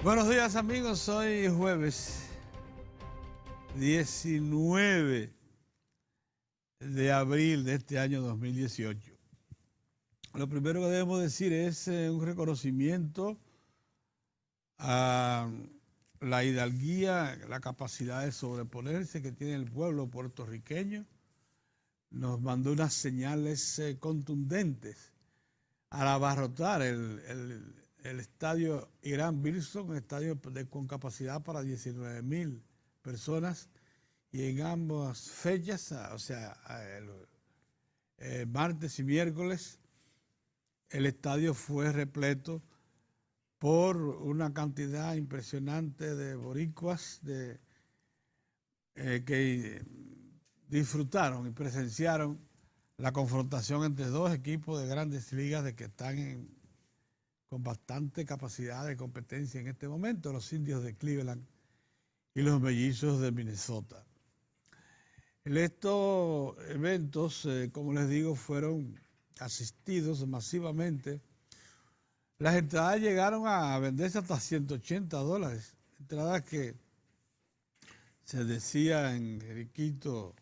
Buenos días amigos, hoy es jueves 19 de abril de este año 2018. Lo primero que debemos decir es un reconocimiento a la hidalguía, la capacidad de sobreponerse que tiene el pueblo puertorriqueño. Nos mandó unas señales contundentes al abarrotar el estadio Irán Bithorn, un estadio con capacidad para 19,000 personas, y en ambas fechas, o sea, martes y miércoles, el estadio fue repleto por una cantidad impresionante de boricuas que disfrutaron y presenciaron la confrontación entre dos equipos de grandes ligas de que están con bastante capacidad de competencia en este momento, los Indios de Cleveland y los Mellizos de Minnesota. Estos eventos, como les digo, fueron asistidos masivamente. Las entradas llegaron a venderse hasta $180, entradas que se decía en Jeriquito,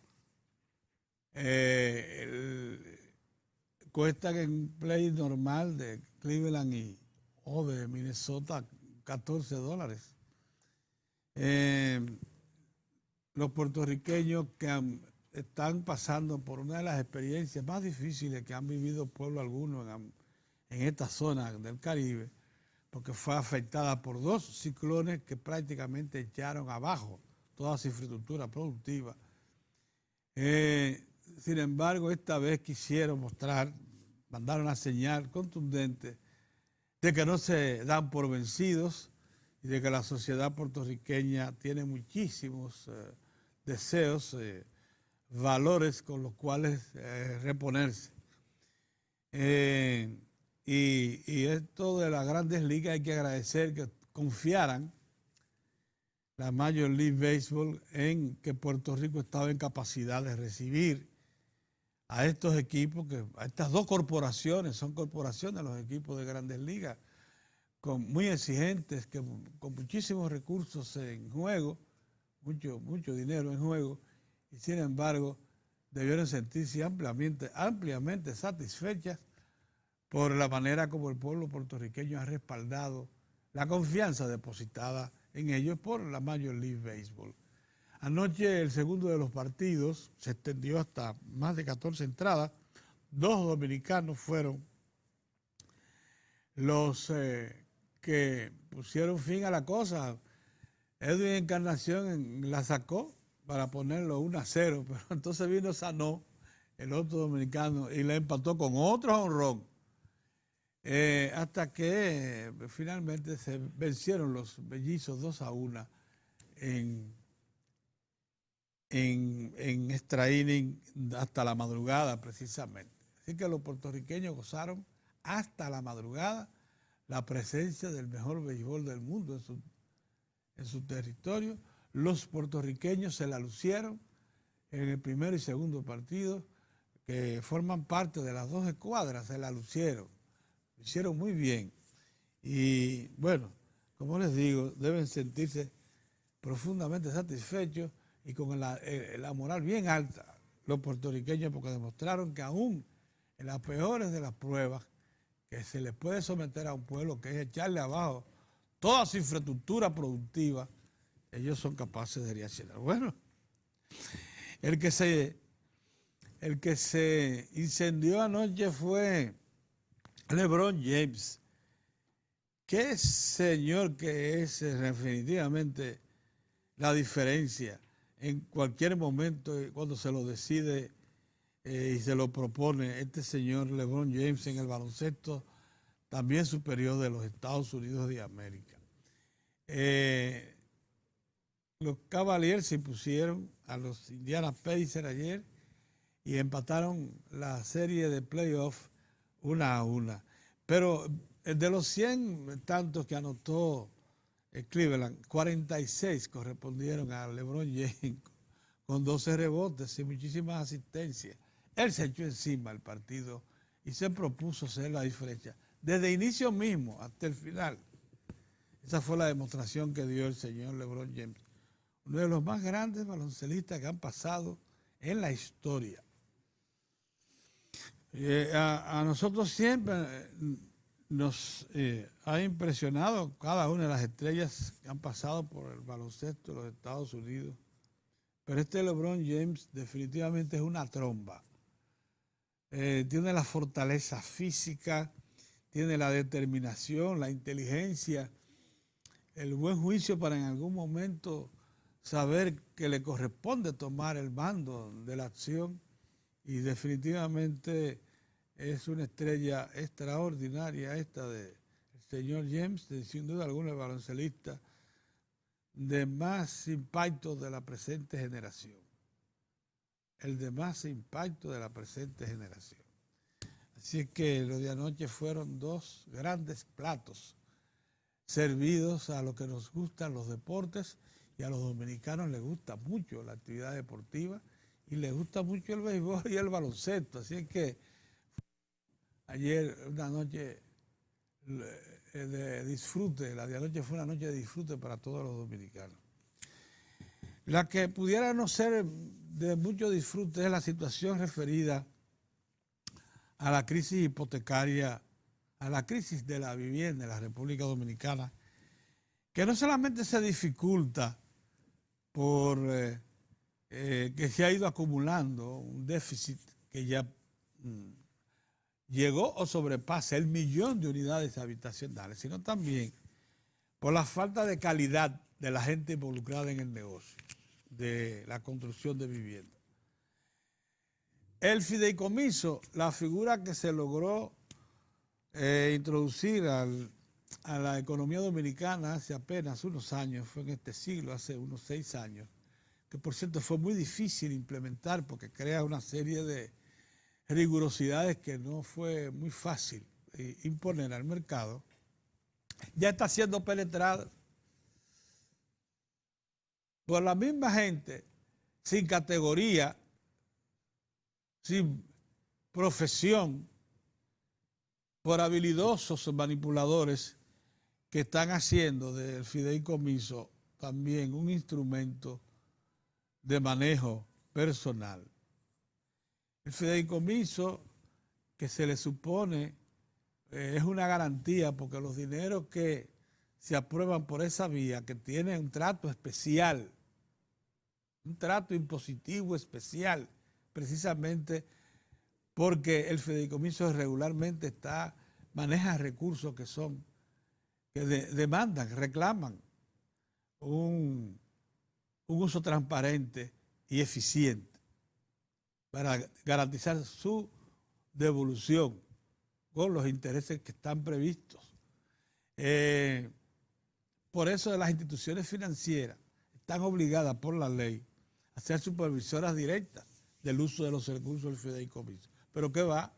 cuestan en un play normal de Cleveland o de Minnesota $14. Los puertorriqueños que están pasando por una de las experiencias más difíciles que han vivido pueblo alguno en esta zona del Caribe, porque fue afectada por dos ciclones que prácticamente echaron abajo toda su infraestructura productiva. Sin embargo, esta vez quisieron mandar una señal contundente de que no se dan por vencidos y de que la sociedad puertorriqueña tiene muchísimos deseos, valores con los cuales reponerse. Y esto de las grandes ligas hay que agradecer que confiaran la Major League Baseball en que Puerto Rico estaba en capacidad de recibir a estos equipos, a estas dos corporaciones, son corporaciones los equipos de grandes ligas, muy exigentes, con muchísimos recursos en juego, mucho dinero en juego, y sin embargo debieron sentirse ampliamente satisfechas por la manera como el pueblo puertorriqueño ha respaldado la confianza depositada en ellos por la Major League Baseball. Anoche el segundo de los partidos se extendió hasta más de 14 entradas. Dos dominicanos fueron los que pusieron fin a la cosa. Edwin Encarnación la sacó para ponerlo 1-0, pero entonces vino Sanó, el otro dominicano, y le empató con otro jonrón. Hasta que finalmente se vencieron los Mellizos 2-1 en extra inning hasta la madrugada precisamente. Así que los puertorriqueños gozaron hasta la madrugada la presencia del mejor béisbol del mundo en su territorio. Los puertorriqueños se la lucieron en el primero y segundo partido, que forman parte de las dos escuadras, se la lucieron. Lo hicieron muy bien. Y bueno, como les digo, deben sentirse profundamente satisfechos y con la moral bien alta los puertorriqueños, porque demostraron que aún en las peores de las pruebas que se les puede someter a un pueblo, que es echarle abajo toda su infraestructura productiva, ellos son capaces de reaccionar. Bueno, el que se incendió anoche fue LeBron James. Qué señor que es definitivamente la diferencia en cualquier momento cuando se lo decide y se lo propone este señor LeBron James en el baloncesto también superior de los Estados Unidos de América. Los Cavaliers se impusieron a los Indiana Pacers ayer y empataron la serie de playoffs 1-1. Pero de los 100 tantos que anotó Cleveland, 46 correspondieron a LeBron James con 12 rebotes y muchísimas asistencias. Él se echó encima el partido y se propuso hacer la diferencia desde el inicio mismo hasta el final. Esa fue la demostración que dio el señor LeBron James, uno de los más grandes baloncelistas que han pasado en la historia. A nosotros siempre nos ha impresionado cada una de las estrellas que han pasado por el baloncesto de los Estados Unidos, pero este LeBron James definitivamente es una tromba. Tiene la fortaleza física, tiene la determinación, la inteligencia, el buen juicio para en algún momento saber que le corresponde tomar el mando de la acción, y definitivamente es una estrella extraordinaria esta del señor James, sin duda alguna el baloncelista de más impacto de la presente generación. El de más impacto de la presente generación. Así es que lo de anoche fueron dos grandes platos servidos a los que nos gustan los deportes, y a los dominicanos les gusta mucho la actividad deportiva y les gusta mucho el béisbol y el baloncesto. Así es que ayer una noche de disfrute, la de anoche fue una noche de disfrute para todos los dominicanos. La que pudiera no ser de mucho disfrute es la situación referida a la crisis hipotecaria, a la crisis de la vivienda en la República Dominicana, que no solamente se dificulta por que se ha ido acumulando un déficit que ya llegó o sobrepasa el 1.000.000 de unidades habitacionales, sino también por la falta de calidad de la gente involucrada en el negocio de la construcción de vivienda. El fideicomiso, la figura que se logró introducir a la economía dominicana hace apenas unos años, fue en este siglo, hace unos 6 años, que por cierto fue muy difícil implementar porque crea una serie de rigurosidades que no fue muy fácil imponer al mercado, ya está siendo penetrada por la misma gente sin categoría, sin profesión, por habilidosos manipuladores que están haciendo del fideicomiso también un instrumento de manejo personal. El fideicomiso que se le supone es una garantía porque los dineros que se aprueban por esa vía, que tienen un trato especial, un trato impositivo especial, precisamente porque el fideicomiso regularmente maneja recursos que demandan, reclaman un uso transparente y eficiente para garantizar su devolución con los intereses que están previstos. Por eso las instituciones financieras están obligadas por la ley a ser supervisoras directas del uso de los recursos del fideicomiso. Pero ¿qué va?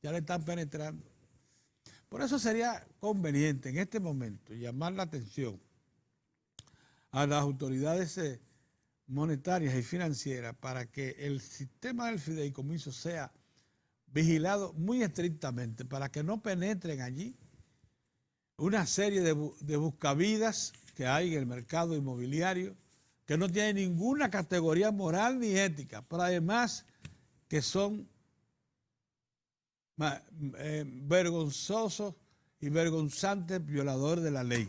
Ya le están penetrando. Por eso sería conveniente en este momento llamar la atención a las autoridades monetarias y financieras para que el sistema del fideicomiso sea vigilado muy estrictamente, para que no penetren allí una serie de buscavidas que hay en el mercado inmobiliario, que no tienen ninguna categoría moral ni ética, pero además que son vergonzosos y vergonzantes violadores de la ley,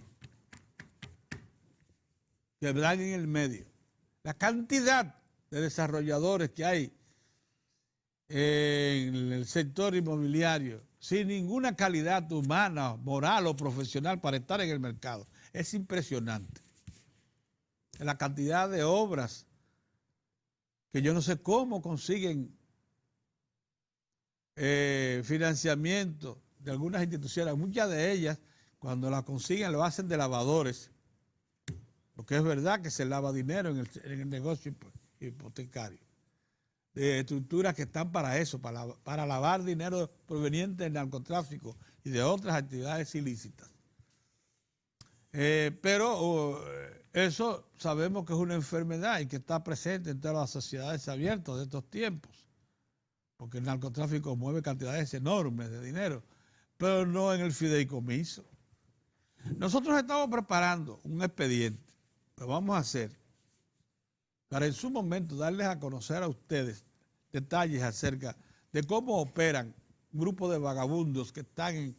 que dan en el medio. La cantidad de desarrolladores que hay en el sector inmobiliario sin ninguna calidad humana, moral o profesional para estar en el mercado es impresionante. La cantidad de obras que yo no sé cómo consiguen financiamiento de algunas instituciones, muchas de ellas cuando la consiguen lo hacen de lavadores, porque es verdad que se lava dinero en el negocio hipotecario, de estructuras que están para eso, para lavar dinero proveniente del narcotráfico y de otras actividades ilícitas. Pero eso sabemos que es una enfermedad y que está presente en todas las sociedades abiertas de estos tiempos, porque el narcotráfico mueve cantidades enormes de dinero, pero no en el fideicomiso. Nosotros estamos preparando un expediente, lo vamos a hacer, para en su momento darles a conocer a ustedes detalles acerca de cómo operan un grupo de vagabundos que están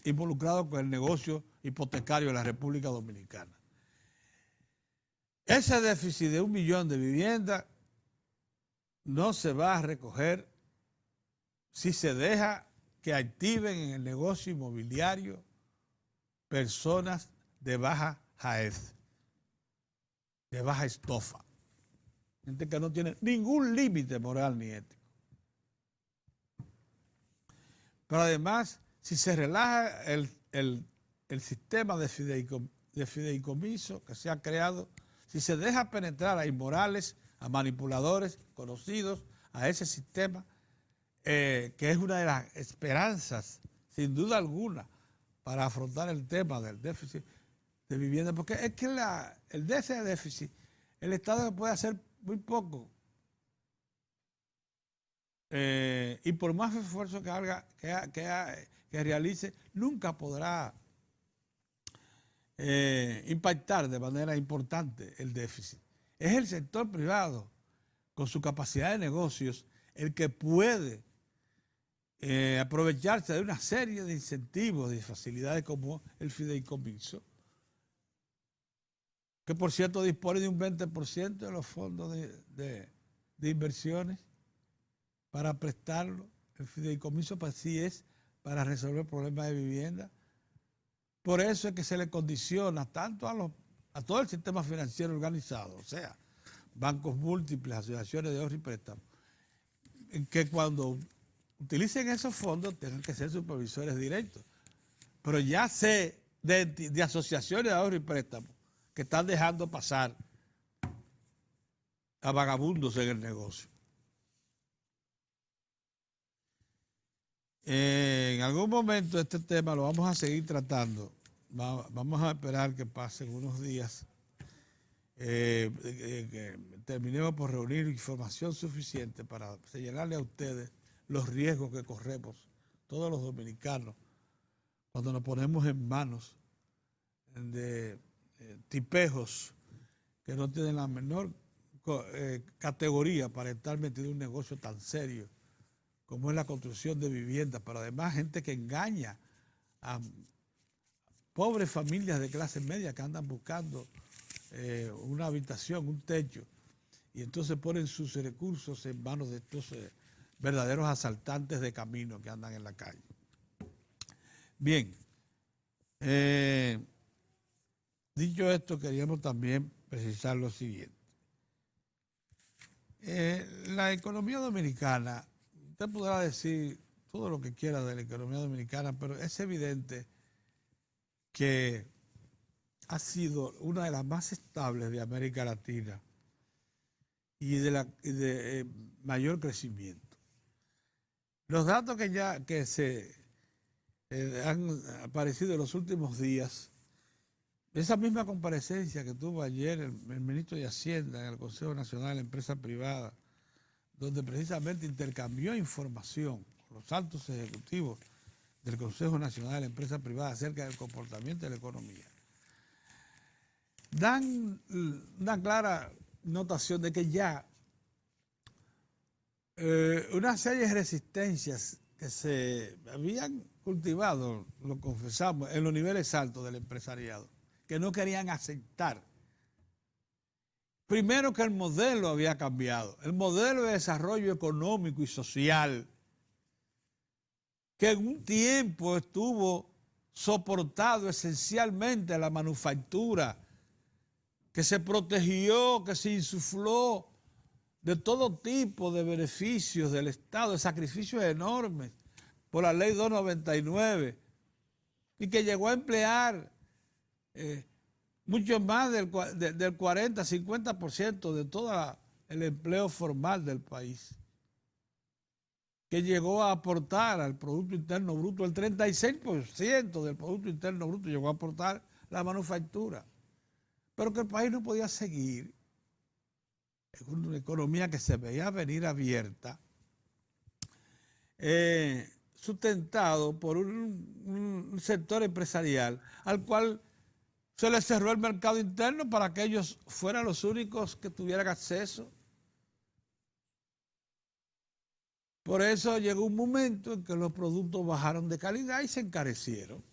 involucrados con el negocio hipotecario de la República Dominicana. Ese déficit de 1 millón de viviendas no se va a recoger si se deja que activen en el negocio inmobiliario personas de baja jaez, de baja estofa, gente que no tiene ningún límite moral ni ético. Pero además, si se relaja el sistema de fideicomiso que se ha creado, si se deja penetrar a inmorales, a manipuladores conocidos, a ese sistema, que es una de las esperanzas, sin duda alguna, para afrontar el tema del déficit de vivienda, porque es que de ese déficit el Estado puede hacer muy poco. Y por más esfuerzo que haga, que realice, nunca podrá impactar de manera importante el déficit. Es el sector privado, con su capacidad de negocios, el que puede aprovecharse de una serie de incentivos, de facilidades como el fideicomiso, que por cierto dispone de un 20% de los fondos de inversiones para prestarlo. El fideicomiso pues sí es para resolver problemas de vivienda. Por eso es que se le condiciona tanto a todo el sistema financiero organizado, o sea, bancos múltiples, asociaciones de ahorro y préstamo, en que cuando utilicen esos fondos tengan que ser supervisores directos. Pero ya sé de asociaciones de ahorro y préstamo que están dejando pasar a vagabundos en el negocio. En algún momento este tema lo vamos a seguir tratando. Vamos a esperar que pasen unos días, que terminemos por reunir información suficiente para señalarle a ustedes los riesgos que corremos todos los dominicanos cuando nos ponemos en manos de tipejos que no tienen la menor categoría para estar metido en un negocio tan serio como es la construcción de viviendas, pero además gente que engaña a pobres familias de clase media que andan buscando una habitación, un techo, y entonces ponen sus recursos en manos de estos verdaderos asaltantes de camino que andan en la calle. Bien, dicho esto, queríamos también precisar lo siguiente. La economía dominicana, usted podrá decir todo lo que quiera de la economía dominicana, pero es evidente que ha sido una de las más estables de América Latina y de mayor crecimiento. Los datos que se han aparecido en los últimos días, esa misma comparecencia que tuvo ayer el ministro de Hacienda en el Consejo Nacional de la Empresa Privada, donde precisamente intercambió información con los altos ejecutivos del Consejo Nacional de la Empresa Privada acerca del comportamiento de la economía, dan una clara notación de que ya una serie de resistencias que se habían cultivado, lo confesamos, en los niveles altos del empresariado, que no querían aceptar. Primero, que el modelo había cambiado, el modelo de desarrollo económico y social, que en un tiempo estuvo soportado esencialmente a la manufactura, que se protegió, que se insufló de todo tipo de beneficios del Estado, de sacrificios enormes por la ley 299, y que llegó a emplear mucho más del 40-50% de todo el empleo formal del país, que llegó a aportar al Producto Interno Bruto, el 36% del Producto Interno Bruto llegó a aportar la manufactura, pero que el país no podía seguir en una economía que se veía venir abierta, sustentado por un sector empresarial al cual se les cerró el mercado interno para que ellos fueran los únicos que tuvieran acceso. Por eso llegó un momento en que los productos bajaron de calidad y se encarecieron.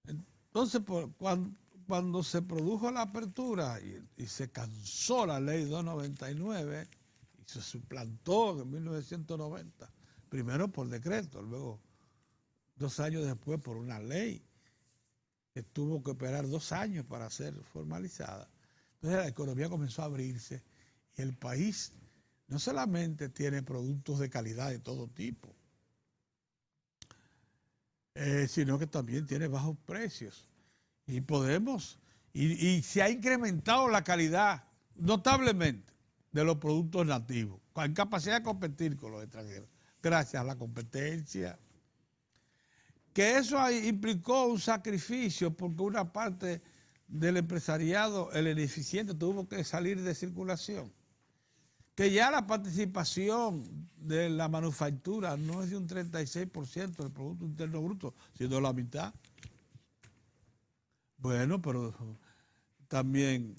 Entonces, cuando se produjo la apertura y se cansó la ley 299 y se suplantó en 1990, primero por decreto, luego 2 años después por una ley que tuvo que esperar 2 años para ser formalizada. Entonces la economía comenzó a abrirse y el país no solamente tiene productos de calidad de todo tipo, sino que también tiene bajos precios. Y se ha incrementado la calidad notablemente de los productos nativos, con capacidad de competir con los extranjeros, gracias a la competencia. Que eso implicó un sacrificio porque una parte del empresariado, el ineficiente, tuvo que salir de circulación. Que ya la participación de la manufactura no es de un 36% del Producto Interno Bruto, sino la mitad. Bueno, pero también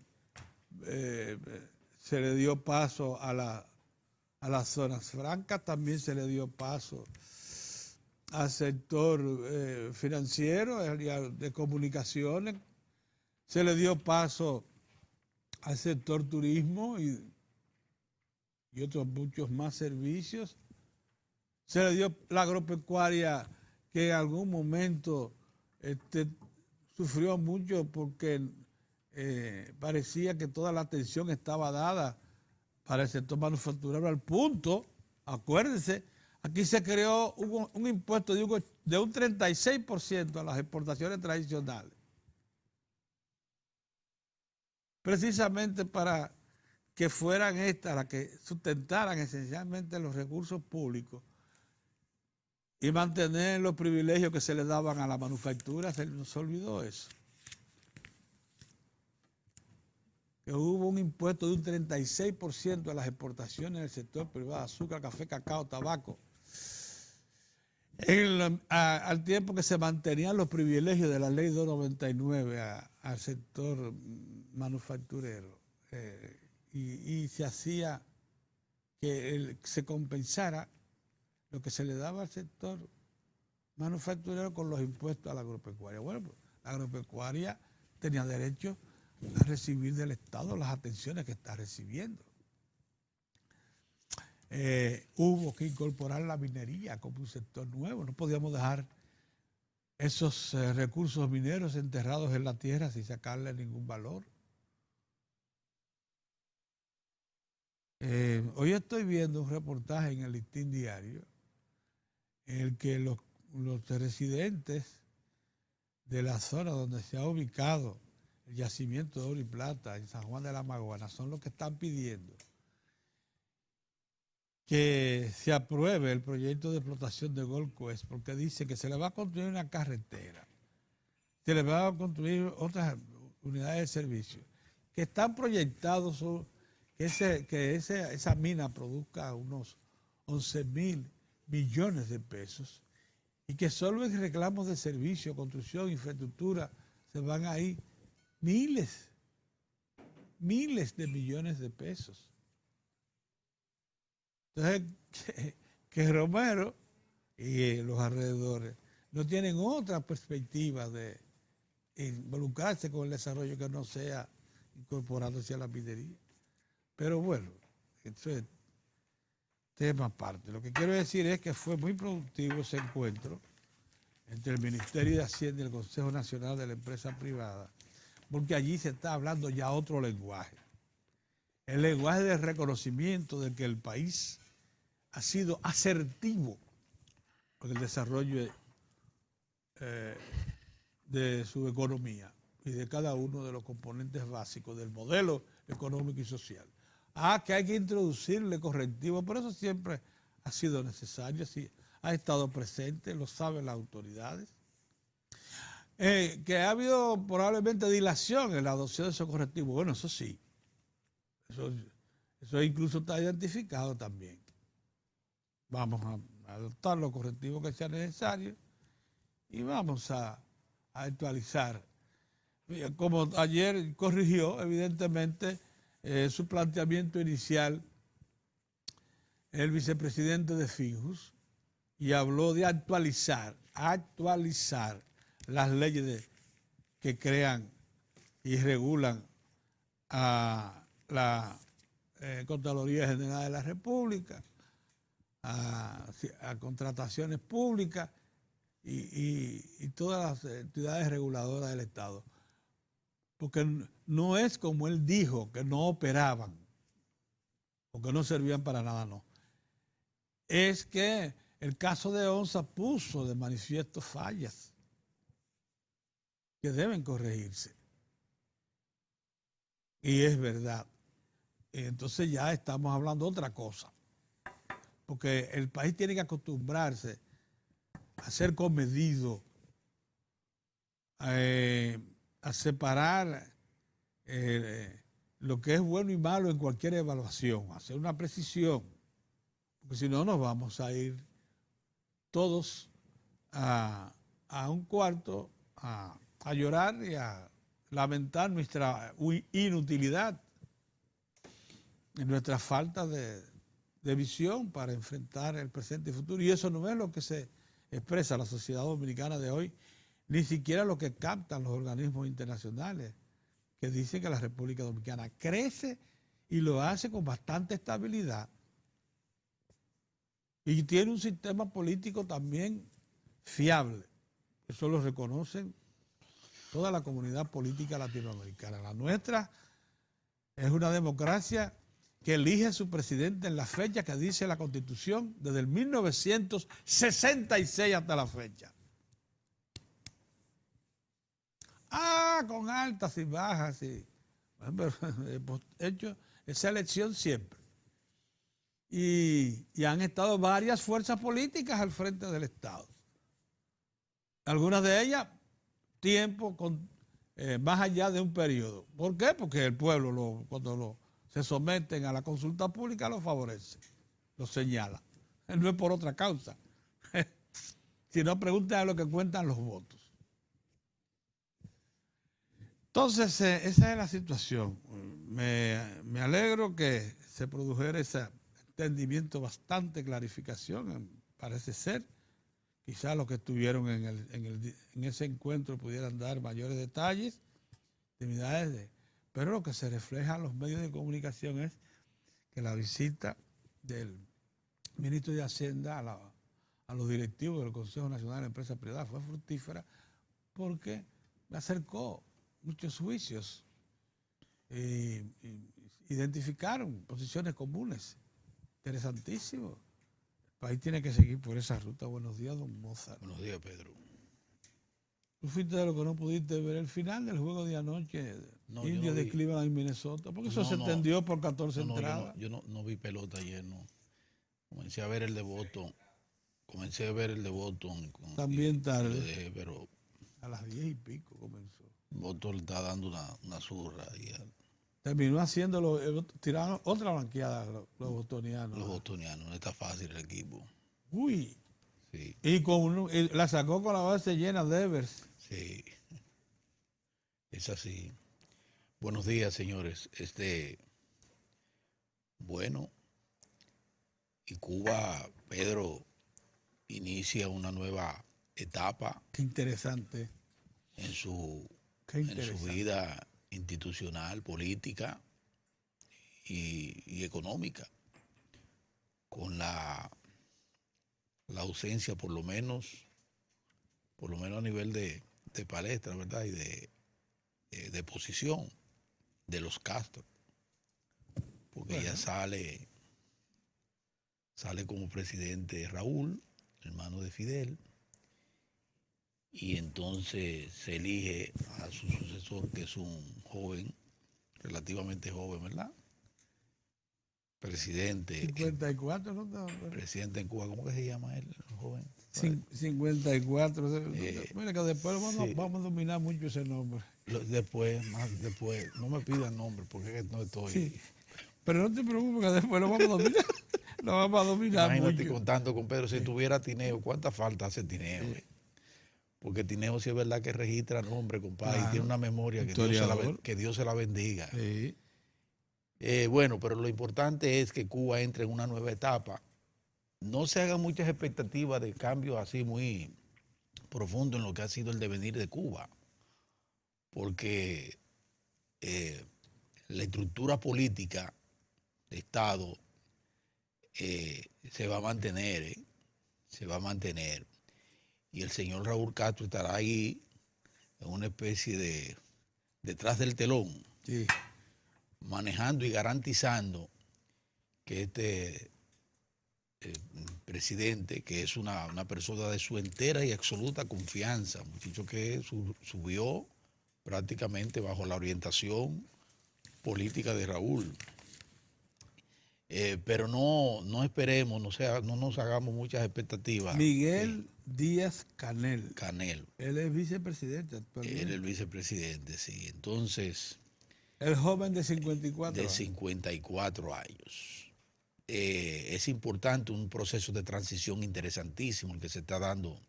se le dio paso a las zonas francas, también se le dio paso al sector financiero, de comunicaciones, se le dio paso al sector turismo y otros muchos más servicios. Se le dio la agropecuaria, que en algún momento sufrió mucho porque parecía que toda la atención estaba dada para el sector manufacturero, al punto, acuérdense, aquí se creó un impuesto de un 36% a las exportaciones tradicionales, precisamente para que fueran estas las que sustentaran esencialmente los recursos públicos y mantener los privilegios que se le daban a la manufactura. Se nos olvidó eso. Que hubo un impuesto de un 36% a las exportaciones del sector privado, azúcar, café, cacao, tabaco, al tiempo que se mantenían los privilegios de la ley 299 al sector manufacturero. Y se hacía que se compensara lo que se le daba al sector manufacturero con los impuestos a la agropecuaria. Bueno, pues, la agropecuaria tenía derecho a recibir del Estado las atenciones que está recibiendo. Hubo que incorporar la minería como un sector nuevo. No podíamos dejar esos recursos mineros enterrados en la tierra sin sacarle ningún valor. Hoy estoy viendo un reportaje en el Listín Diario en el que los residentes de la zona donde se ha ubicado el yacimiento de oro y plata en San Juan de la Maguana son los que están pidiendo que se apruebe el proyecto de explotación de Gold Quest, porque dice que se le va a construir una carretera, se le va a construir otras unidades de servicio, que están proyectados que esa mina produzca unos 11.000 millones de pesos y que solo en reclamos de servicio, construcción, infraestructura, se van a ir miles de millones de pesos. Entonces, que Romero y los alrededores no tienen otra perspectiva de involucrarse con el desarrollo que no sea incorporándose a la minería. Pero bueno, eso es tema aparte. Lo que quiero decir es que fue muy productivo ese encuentro entre el Ministerio de Hacienda y el Consejo Nacional de la Empresa Privada, porque allí se está hablando ya otro lenguaje. El lenguaje del reconocimiento de que el país ha sido asertivo con el desarrollo de su economía y de cada uno de los componentes básicos del modelo económico y social. Que hay que introducirle correctivos, pero eso siempre ha sido necesario, sí, ha estado presente, lo saben las autoridades. Que ha habido probablemente dilación en la adopción de esos correctivos, bueno, eso sí, eso incluso está identificado también. vamos a adoptar los correctivos que sean necesarios y vamos a actualizar. Como ayer corrigió, evidentemente, su planteamiento inicial el vicepresidente de Finjus y habló de actualizar las leyes que crean y regulan a la Contraloría General de la República, a contrataciones públicas y todas las entidades reguladoras del Estado. Porque no es como él dijo, que no operaban o que no servían para nada, no. Es que el caso de Onza puso de manifiesto fallas que deben corregirse. Y es verdad. Entonces ya estamos hablando de otra cosa. Porque el país tiene que acostumbrarse a ser comedido, a separar lo que es bueno y malo en cualquier evaluación, hacer una precisión, porque si no nos vamos a ir todos a un cuarto a llorar y a lamentar nuestra inutilidad y nuestra falta de visión para enfrentar el presente y futuro. Y eso no es lo que se expresa la sociedad dominicana de hoy, ni siquiera lo que captan los organismos internacionales, que dicen que la República Dominicana crece y lo hace con bastante estabilidad. Y tiene un sistema político también fiable. Eso lo reconocen toda la comunidad política latinoamericana. La nuestra es una democracia que elige a su presidente en la fecha que dice la Constitución, desde el 1966 hasta la fecha. Con altas y bajas, y hemos hecho esa elección siempre. Y han estado varias fuerzas políticas al frente del Estado. Algunas de ellas, tiempo más allá de un periodo. ¿Por qué? Porque el pueblo, cuando se someten a la consulta pública, lo favorece, lo señala. No es por otra causa. Si no, preguntan a lo que cuentan los votos. Entonces, esa es la situación. Me alegro que se produjera ese entendimiento, bastante clarificación, parece ser. Quizás los que estuvieron en ese encuentro pudieran dar mayores detalles, pero lo que se refleja en los medios de comunicación es que la visita del ministro de Hacienda a los directivos del Consejo Nacional de Empresas Privadas fue fructífera porque le acercó muchos juicios, identificaron posiciones comunes, interesantísimo. El país tiene que seguir por esa ruta. Buenos días, don Mozart. Buenos días, Pedro. ¿Tú fuiste de lo que no pudiste ver el final del juego de anoche, Indios de Cleveland en Minnesota? Porque eso se extendió por 14 entradas. Yo no vi pelota ayer, no. Comencé a ver el de Boston. También tarde. Lo dejé, pero a las 10 y pico comenzó. Boston le está dando una zurra. Terminó haciéndolo, tiraron otra blanqueada los bostonianos. Los bostonianos, no está fácil el equipo. Uy. Sí. Y la sacó con la base llena de Devers. Sí. Es así. Buenos días, señores. Bueno, y Cuba, Pedro, inicia una nueva etapa. Qué interesante. En su vida institucional, política y económica, con la ausencia, por lo menos a nivel de palestra, ¿verdad? Y de posición de los Castro, porque ya sale como presidente Raúl, hermano de Fidel, y entonces se elige a su sucesor, que es un joven, relativamente joven, ¿verdad? Presidente. 54, ¿no? Presidente en Cuba, ¿cómo que se llama él, el joven? 54. Mira que después vamos a dominar mucho ese nombre. Después, no me pidan nombre porque no estoy. Sí. Pero no te preocupes que después lo vamos a dominar. Lo vamos a dominar Imagínate mucho. contando con Pedro. Si tuviera Tineo, ¿cuánta falta hace Tineo? Porque Tineo sí es verdad que registra nombre, compadre, y Claro. tiene una memoria Historiador. que Dios se la bendiga. Sí. Bueno, pero lo importante es que Cuba entre en una nueva etapa. No se hagan muchas expectativas de cambios así muy profundos en lo que ha sido el devenir de Cuba, porque la estructura política de Estado se va a mantener, se va a mantener. Y el señor Raúl Castro estará ahí en una especie de detrás del telón, Sí. manejando y garantizando que este presidente, que es una persona de su entera y absoluta confianza, un muchacho que subió prácticamente bajo la orientación política de Raúl. Pero no esperemos, no nos hagamos muchas expectativas. Miguel Díaz Canel. Canel. Él es vicepresidente actualmente. Él es el vicepresidente, sí. Entonces, El joven de 54 de años. 54 años. Es importante un proceso de transición interesantísimo el que se está dando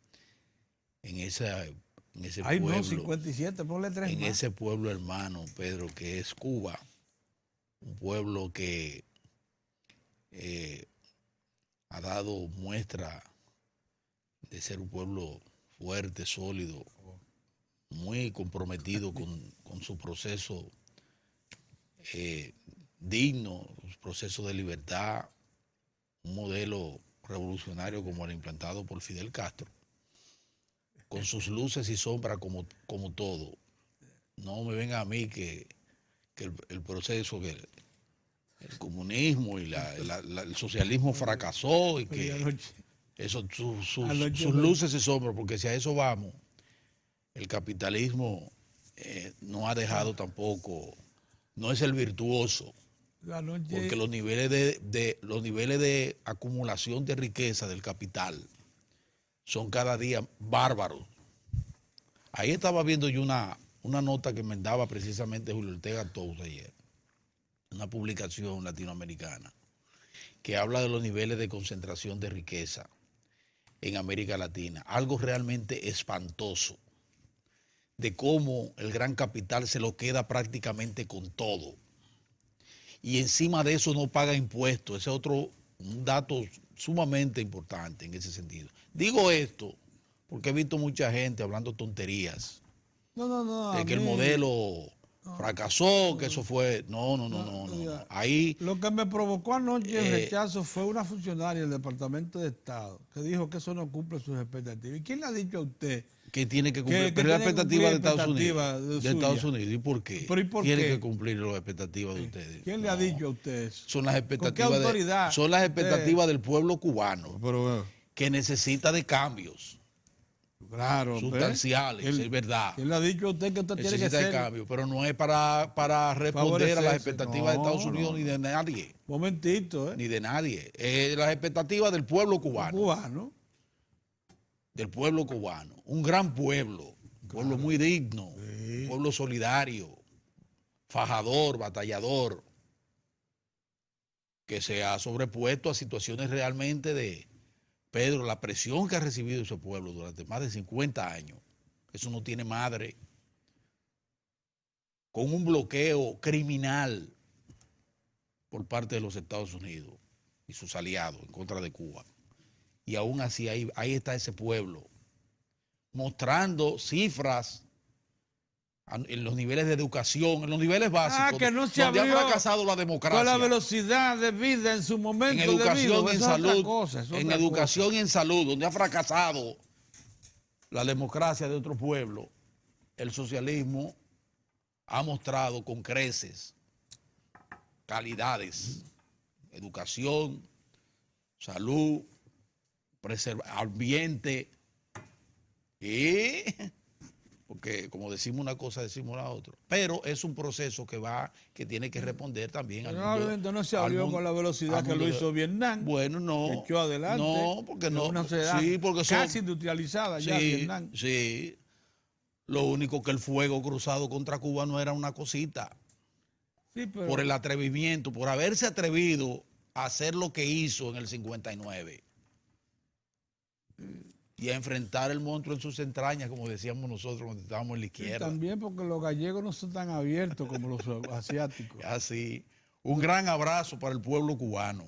en ese Ay, pueblo. no, 57, ponle 3 en más. ese pueblo hermano, Pedro, que es Cuba. Un pueblo que ha dado muestra de ser un pueblo fuerte, sólido, muy comprometido con su proceso digno, su proceso de libertad, un modelo revolucionario como el implantado por Fidel Castro, con sus luces y sombras como todo. No me venga a mí que el proceso, que el comunismo y el socialismo fracasó y que eso, sus luces y sombras, porque si a eso vamos, el capitalismo no ha dejado tampoco, no es el virtuoso, porque los niveles de acumulación de riqueza del capital son cada día bárbaros. Ahí estaba viendo yo una nota que me daba precisamente Julio Ortega Tous ayer, una publicación latinoamericana, que habla de los niveles de concentración de riqueza en América Latina, algo realmente espantoso, de cómo el gran capital se lo queda prácticamente con todo. Y encima de eso no paga impuestos. Ese es un dato sumamente importante en ese sentido. Digo esto porque he visto mucha gente hablando tonterías. De que el modelo fracasó, que eso fue... No. Ahí... Lo que me provocó anoche el rechazo fue una funcionaria del Departamento de Estado que dijo que eso no cumple sus expectativas. ¿Y quién le ha dicho a usted que tiene que cumplir la expectativa de Estados Unidos? De Estados Unidos. ¿Y por qué? ¿Pero y por tiene qué? Que cumplir las expectativas de ustedes. ¿Quién le ha dicho a usted eso? Son las expectativas, ¿Con qué autoridad? son las expectativas del pueblo cubano, pero, que necesita de cambios. Claro, sustanciales, es verdad. ¿Quién le ha dicho a usted que usted tiene que ser? De cambio, pero no es para responder a las expectativas de Estados Unidos ni de nadie. Momentito, Ni de nadie. Las expectativas del pueblo cubano. Del pueblo cubano. Un gran pueblo. Un pueblo muy digno. Sí. Un pueblo solidario. Fajador, batallador. Que se ha sobrepuesto a situaciones realmente de... Pedro, la presión que ha recibido ese pueblo durante más de 50 años, eso no tiene madre, con un bloqueo criminal por parte de los Estados Unidos y sus aliados en contra de Cuba. Y aún así ahí está ese pueblo, mostrando cifras en los niveles de educación, en los niveles básicos, que no se donde abrió ha fracasado la democracia. Con la velocidad de vida en su momento en educación y en salud, en educación y en salud, donde ha fracasado la democracia de otro pueblo, el socialismo ha mostrado con creces calidades, educación, salud, ambiente y... porque como decimos una cosa, decimos la otra. Pero es un proceso que tiene que responder también al mundo. No se abrió con la velocidad que lo hizo Vietnam. Bueno, no. Echó adelante. No, porque no. Una sociedad casi industrializada ya Vietnam. Sí. Lo único que el fuego cruzado contra Cuba no era una cosita. Sí, pero... Por el atrevimiento, por haberse atrevido a hacer lo que hizo en el 59 y a enfrentar el monstruo en sus entrañas, como decíamos nosotros cuando estábamos en la Y izquierda. también porque los gallegos no son tan abiertos como los asiáticos. Así, un gran abrazo para el pueblo cubano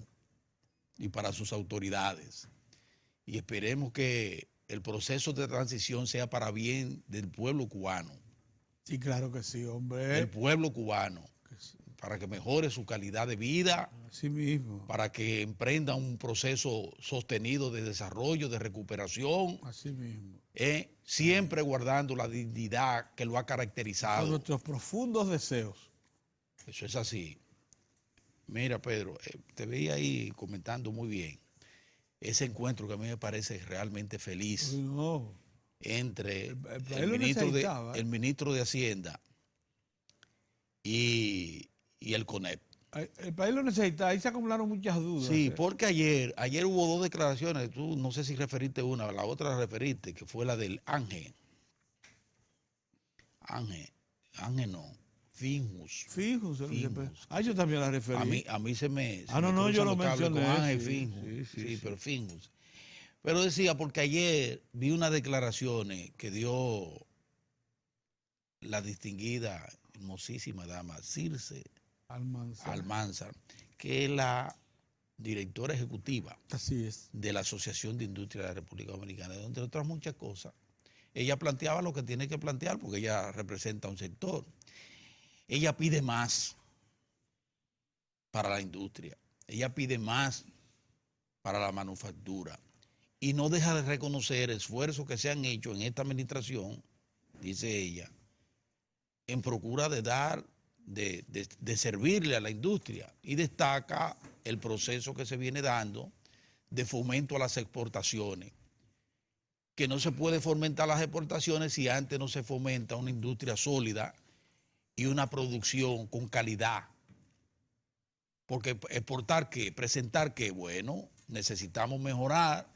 y para sus autoridades. Y esperemos que el proceso de transición sea para bien del pueblo cubano. Sí, claro que sí, hombre. Del pueblo cubano, para que mejore su calidad de vida, Así mismo. para que emprenda un proceso sostenido de desarrollo, de recuperación, Así mismo. siempre guardando la dignidad que lo ha Son caracterizado. nuestros profundos deseos. Eso es así. Mira, Pedro, te veía ahí comentando muy bien ese encuentro que a mí me parece realmente feliz No. entre país el lo ministro necesitaba, el ministro de Hacienda y el CONEP. El país lo necesita, ahí se acumularon muchas dudas. Sí, porque ayer hubo dos declaraciones, tú no sé si referiste una, la otra la referiste, que fue la del Ángel no, Finjus. Fijos. Finjus. Yo también la referí. A mí se me no, yo lo cruzan los cables con mencioné. Ángel Sí, Finjus. sí, Sí, pero Finjus. Pero decía, porque ayer vi unas declaraciones que dio la distinguida, hermosísima dama, Circe Almanzar, que es la directora ejecutiva Así es. de la Asociación de Industria de la República Dominicana, entre otras muchas cosas. Ella planteaba lo que tiene que plantear porque ella representa un sector. Ella pide más para la industria, ella pide más para la manufactura y no deja de reconocer esfuerzos que se han hecho en esta administración, dice ella, en procura de dar, de servirle a la industria, y destaca el proceso que se viene dando de fomento a las exportaciones, que no se puede fomentar las exportaciones si antes no se fomenta una industria sólida y una producción con calidad. Porque exportar ¿qué? Presentar ¿qué? Bueno, necesitamos mejorar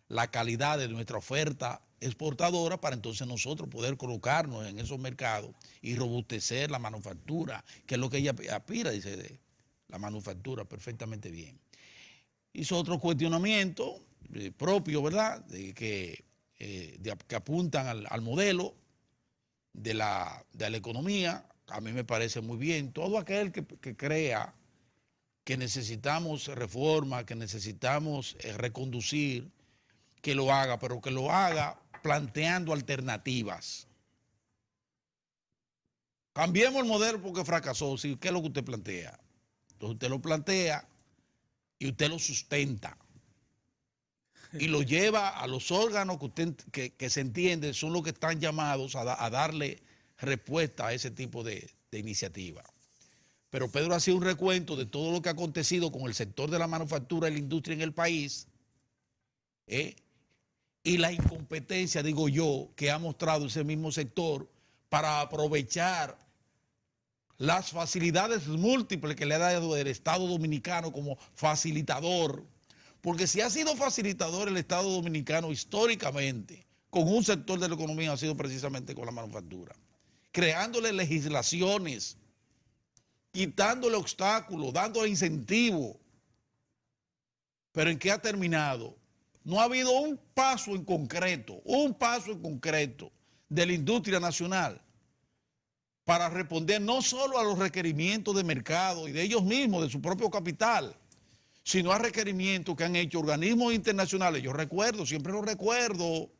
la calidad de nuestra oferta exportadora para entonces nosotros poder colocarnos en esos mercados y robustecer la manufactura, que es lo que ella aspira, dice la manufactura, perfectamente bien. Hizo otro cuestionamiento propio, ¿verdad?, que apuntan al modelo de la economía. A mí me parece muy bien. Todo aquel que crea que necesitamos reforma, que necesitamos reconducir, que lo haga, pero que lo haga planteando alternativas. Cambiemos el modelo porque fracasó. ¿Sí? ¿Qué es lo que usted plantea? Entonces usted lo plantea y usted lo sustenta y lo lleva a los órganos que se entiende son los que están llamados a darle respuesta a ese tipo de iniciativa. Pero Pedro hacía un recuento de todo lo que ha acontecido con el sector de la manufactura y la industria en el país, y la incompetencia, digo yo, que ha mostrado ese mismo sector para aprovechar las facilidades múltiples que le ha dado el Estado Dominicano como facilitador. Porque si ha sido facilitador el Estado Dominicano históricamente con un sector de la economía, ha sido precisamente con la manufactura, creándole legislaciones, quitándole obstáculos, dándole incentivos. Pero ¿en qué ha terminado? No ha habido un paso en concreto de la industria nacional para responder no solo a los requerimientos de mercado y de ellos mismos, de su propio capital, sino a requerimientos que han hecho organismos internacionales. Yo recuerdo, siempre lo recuerdo,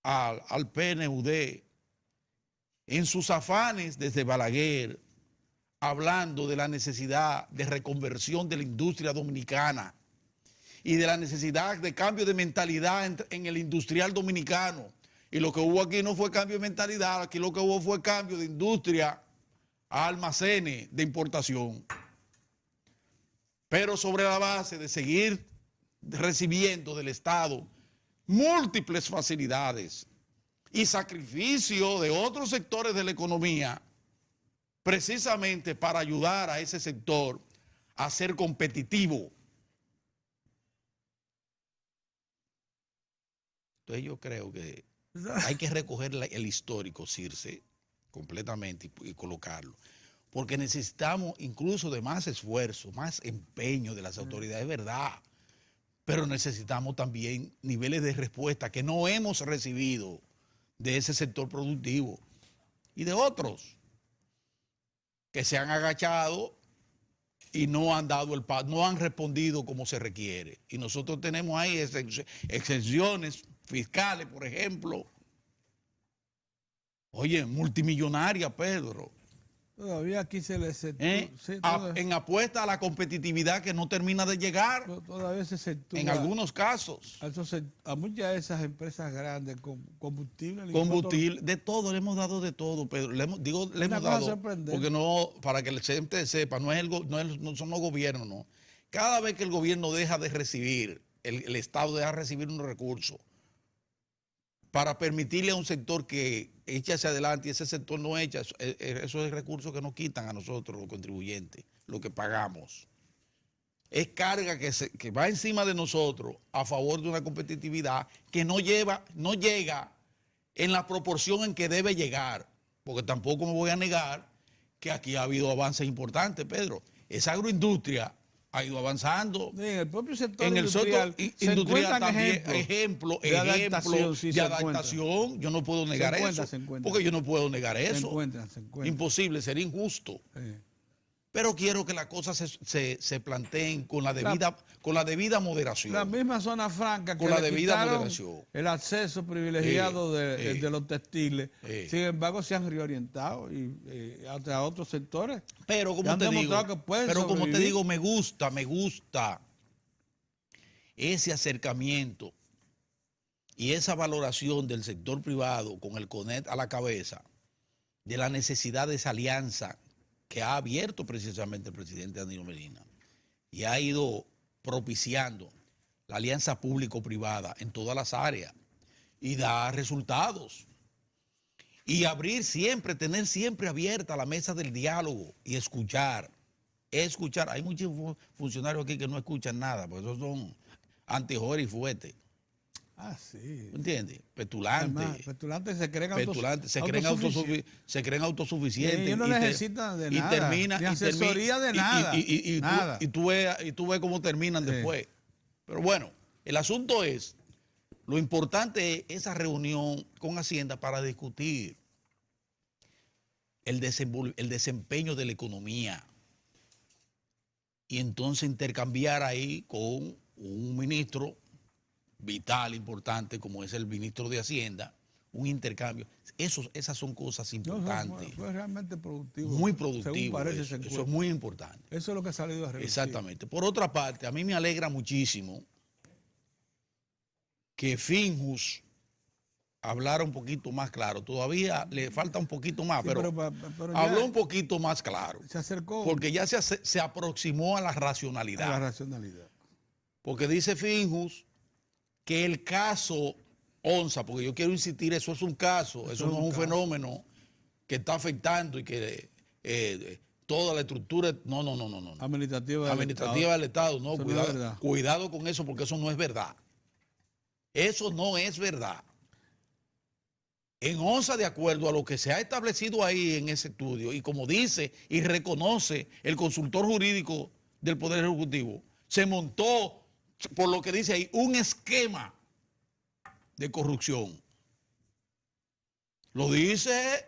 al PNUD, en sus afanes desde Balaguer, hablando de la necesidad de reconversión de la industria dominicana y de la necesidad de cambio de mentalidad en el industrial dominicano. Y lo que hubo aquí no fue cambio de mentalidad, aquí lo que hubo fue cambio de industria a almacenes de importación. Pero sobre la base de seguir recibiendo del Estado múltiples facilidades y sacrificio de otros sectores de la economía, precisamente para ayudar a ese sector a ser competitivo. Entonces yo creo que hay que recoger el histórico, Circe, completamente y colocarlo. porque necesitamos incluso de más esfuerzo, más empeño de las autoridades, es verdad, pero necesitamos también niveles de respuesta que no hemos recibido de ese sector productivo y de otros que se han agachado y no han dado el paso, no han respondido como se requiere. Y nosotros tenemos ahí exenciones fiscales, por ejemplo. Oye, multimillonaria, Pedro. Todavía aquí se le En apuesta a la competitividad que no termina de llegar. Todavía se sectúa en algunos casos. A muchas de esas empresas grandes con combustible. Combustible, de todo, le hemos dado de todo, Pedro. Le hemos dado, porque no, para que la gente sepa, no son los gobiernos, no. Cada vez que el gobierno deja de recibir, el Estado deja de recibir unos recursos para permitirle a un sector que eche hacia adelante y ese sector no echa, esos es recursos que nos quitan a nosotros, los contribuyentes, lo que pagamos. Es carga que va encima de nosotros a favor de una competitividad que no llega en la proporción en que debe llegar, porque tampoco me voy a negar que aquí ha habido avances importantes, Pedro. Esa agroindustria ha ido avanzando. Sí, en el propio sector industrial también, ejemplo de adaptación. Yo no puedo negar eso. Porque yo no puedo negar eso. Se encuentra. Imposible, sería injusto. Sí. Pero quiero que las cosas se planteen con la debida moderación. La misma zona franca que con la debida moderación. El acceso privilegiado de los textiles. Sin embargo, se han reorientado a otros sectores. Pero como te digo, me gusta ese acercamiento y esa valoración del sector privado con el CONET a la cabeza de la necesidad de esa alianza que ha abierto precisamente el presidente Danilo Medina y ha ido propiciando la alianza público-privada en todas las áreas y da resultados. Y tener siempre abierta la mesa del diálogo y escuchar. Hay muchos funcionarios aquí que no escuchan nada, porque esos son antejores y fuertes. Ah, sí. ¿Entiendes? Petulantes. Petulantes se creen autosuficientes. Y ellos no necesitan de nada. Ni asesoría de nada. Y tú ves cómo terminan después. Pero bueno, el asunto es, lo importante es esa reunión con Hacienda para discutir el desempeño de la economía. Y entonces intercambiar ahí con un ministro vital, importante, como es el ministro de Hacienda, un intercambio. Esas son cosas importantes. Fue realmente productivo. Muy productivo. Eso es muy importante. Eso es lo que ha salido a relucir. Exactamente. Por otra parte, a mí me alegra muchísimo que Finjus hablara un poquito más claro. Todavía le falta un poquito más, pero habló un poquito más claro. Se acercó. Porque ya se aproximó a la racionalidad. A la racionalidad. Porque dice Finjus que el caso Onza, porque yo quiero insistir, eso es un caso, eso no es un fenómeno que está afectando y que toda la estructura, no. Administrativa del Estado, no, cuidado con eso, porque eso no es verdad. Eso no es verdad. En Onza, de acuerdo a lo que se ha establecido ahí en ese estudio, y como dice y reconoce el consultor jurídico del Poder Ejecutivo, se montó, por lo que dice ahí, un esquema de corrupción. Lo dice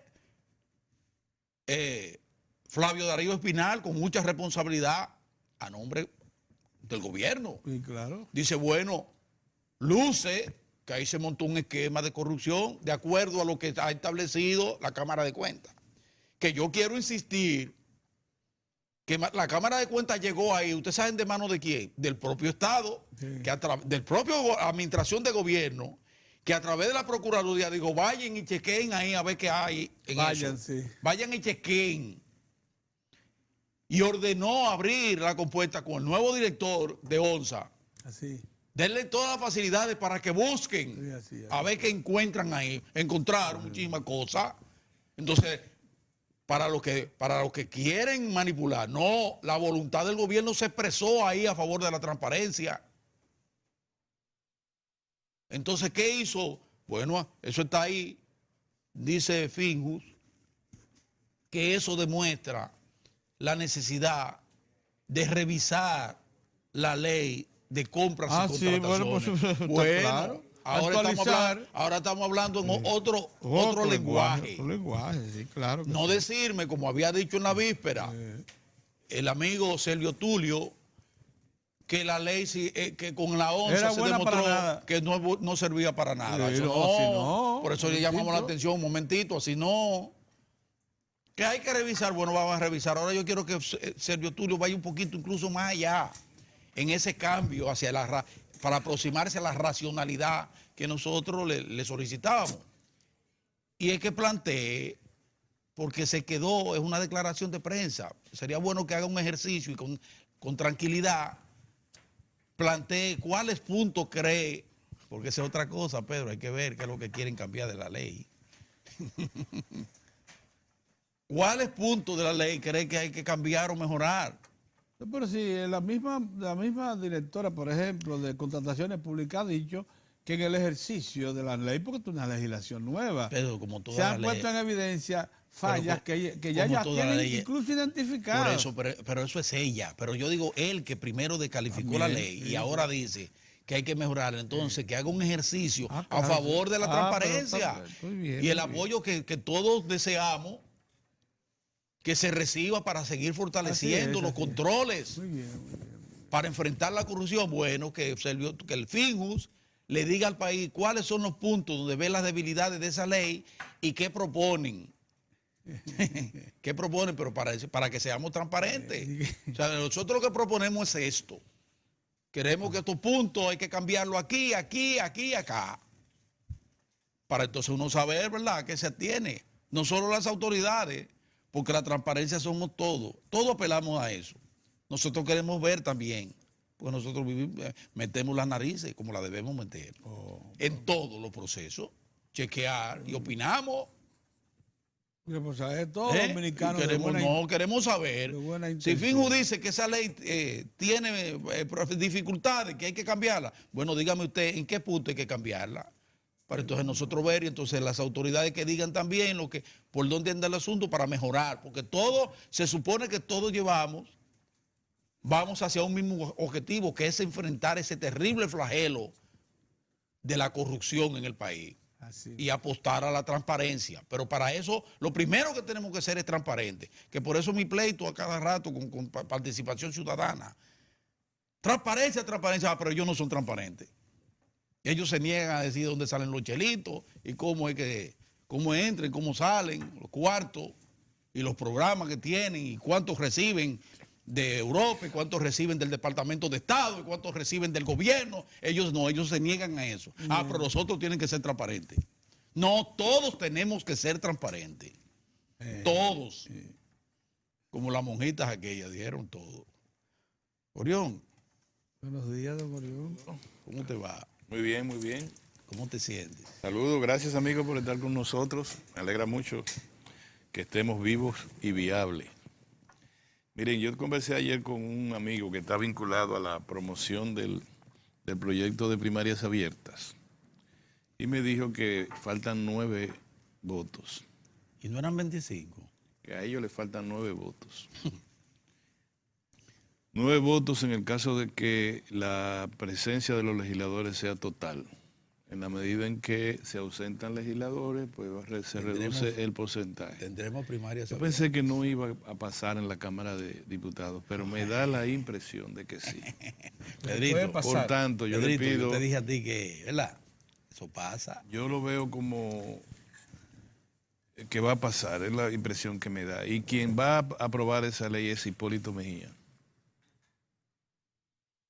Flavio Darío Espinal con mucha responsabilidad a nombre del gobierno. Sí, claro. Dice, bueno, luce que ahí se montó un esquema de corrupción de acuerdo a lo que ha establecido la Cámara de Cuentas. Que yo quiero insistir que la Cámara de Cuentas llegó ahí, ¿ustedes saben de mano de quién? Del propio Estado, sí. Del propio Administración de Gobierno, que a través de la Procuraduría digo, vayan y chequen ahí a ver qué hay en eso. Sí. Vayan y chequen. Y ordenó abrir la compuerta con el nuevo director de Onza. Así. Denle todas las facilidades para que busquen así. A ver qué encuentran ahí. Encontraron muchísimas cosas. Entonces, para los que quieren manipular, no, la voluntad del gobierno se expresó ahí a favor de la transparencia. Entonces, ¿qué hizo? Bueno, eso está ahí, dice Finjus, que eso demuestra la necesidad de revisar la ley de compras y sí, contrataciones. bueno, pues, Bueno, claro. ahora estamos hablando en otro lenguaje. Otro lenguaje, sí, claro. No sí. decirme, como había dicho en la víspera, el amigo Sergio Tulio, que la ley, que con la 11 Era se buena para demostró nada. que no servía para nada. Sí, Eso no, así no, por eso le llamamos la atención un momentito, así no. Que hay que revisar, bueno, vamos a revisar. Ahora yo quiero que Sergio Tulio vaya un poquito incluso más allá en ese cambio hacia para aproximarse a la racionalidad que nosotros le solicitábamos. Y es que plantee, porque se quedó, es una declaración de prensa, sería bueno que haga un ejercicio y con tranquilidad plantee cuáles puntos cree, porque esa es otra cosa, Pedro, hay que ver qué es lo que quieren cambiar de la ley. ¿Cuáles puntos de la ley cree que hay que cambiar o mejorar? Pero sí, la misma directora, por ejemplo, de contrataciones públicas ha dicho que en el ejercicio de la ley, porque es una legislación nueva, Pedro, como toda se la han ley, puesto en evidencia fallas que ya como toda tienen la ley, incluso identificadas. por eso, pero eso es ella. Pero yo digo, él que primero descalificó También, la ley y sí, ahora dice que hay que mejorar, entonces que haga un ejercicio a claro, favor sí. de la transparencia Muy bien, y el muy bien. apoyo que todos deseamos que se reciba para seguir fortaleciendo los controles, Muy bien, muy bien. para enfrentar la corrupción. Bueno, que el Finjus le diga al país cuáles son los puntos donde ve las debilidades de esa ley y qué proponen. ¿Qué proponen? Pero para que seamos transparentes. O sea, nosotros lo que proponemos es esto. Queremos que estos puntos hay que cambiarlo aquí, aquí, aquí, acá. Para entonces uno saber, ¿verdad?, a qué se atiene. No solo las autoridades, porque la transparencia somos todos. Todos apelamos a eso. Nosotros queremos ver también, porque nosotros metemos las narices como la debemos meter en todos los procesos, chequear y opinamos. Pues, todos los dominicanos queremos saber si Finjus dice que esa ley tiene dificultades, que hay que cambiarla. Bueno, dígame usted en qué punto hay que cambiarla. Para entonces nosotros ver y entonces las autoridades que digan también por dónde anda el asunto para mejorar. Porque se supone que todos vamos hacia un mismo objetivo, que es enfrentar ese terrible flagelo de la corrupción en el país. Así. Y apostar a la transparencia. Pero para eso, lo primero que tenemos que ser es transparente. Que por eso mi pleito a cada rato con participación ciudadana. Transparencia, pero ellos no son transparentes. Ellos se niegan a decir dónde salen los chelitos y cómo entran, cómo salen, los cuartos y los programas que tienen y cuántos reciben de Europa y cuántos reciben del Departamento de Estado y cuántos reciben del gobierno. Ellos no, ellos se niegan a eso. Pero nosotros tienen que ser transparentes. No, todos tenemos que ser transparentes. Todos. Como las monjitas aquellas, dijeron todo. Orión. Buenos días, don Orión. ¿Cómo te va? Muy bien, muy bien. ¿Cómo te sientes? Saludos, gracias amigos por estar con nosotros. Me alegra mucho que estemos vivos y viables. Miren, yo conversé ayer con un amigo que está vinculado a la promoción del proyecto de primarias abiertas y me dijo que faltan 9 votos. ¿Y no eran 25? Que a ellos les faltan 9 votos. 9 votos en el caso de que la presencia de los legisladores sea total. En la medida en que se ausentan legisladores, pues se reduce el porcentaje. Tendremos primarias. Yo pensé que no iba a pasar en la Cámara de Diputados, pero me da la impresión de que sí. Pedrito, por tanto, yo le pido... Yo te dije a ti que, ¿verdad? Eso pasa. Yo lo veo como que va a pasar, es la impresión que me da. Y quien va a aprobar esa ley es Hipólito Mejía.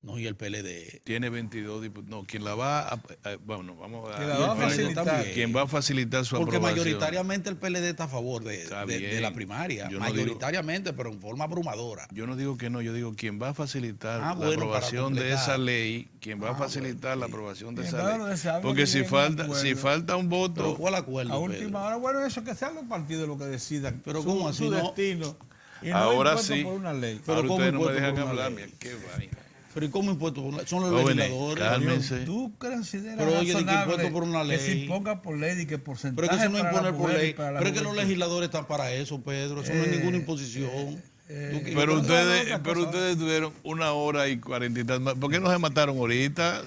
No, y el PLD. Tiene 22 diputados. No, quien la va a... bueno, vamos a... Quien la va a facilitar. Quien va a facilitar su porque aprobación. Porque mayoritariamente el PLD está a favor de la primaria. No mayoritariamente, pero en forma abrumadora. Yo no digo que no, yo digo quien va a facilitar la aprobación de esa ley, quien va a facilitar la aprobación de esa ley. Porque si falta un voto... ¿Pero cuál acuerdo? A última hora, bueno, eso que sean los partidos los que decidan. Pero ¿cómo así? Su destino. Y no ahora sí. por una ley. Pero ahora ustedes no me dejan hablar, mira, qué vaina. Pero ¿y cómo impuesto? Son los legisladores. Cálmense. ¿Tú consideras pero oye, que impuesto por una ley? Que se imponga por ley y que porcentaje pero es que eso no imponer por ley. Pero es que los legisladores están para eso, Pedro. Eso no es ninguna imposición. Pero ustedes tuvieron 1 hora y 40 y tantas. ¿Por qué no se mataron ahorita?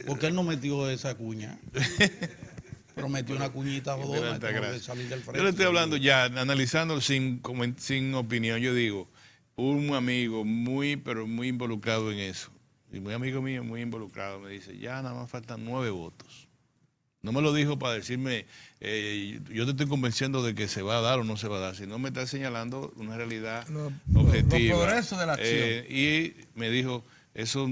Porque él no metió esa cuña. Pero metió una cuñita o dos. Salir del frente. Yo le estoy hablando ya, analizando sin opinión. Yo digo, un amigo pero muy involucrado en eso, y muy amigo mío, muy involucrado, me dice, ya nada más faltan 9 votos. No me lo dijo para decirme, yo te estoy convenciendo de que se va a dar o no se va a dar, sino me está señalando una realidad objetiva. Los progresos de la acción. Y me dijo, eso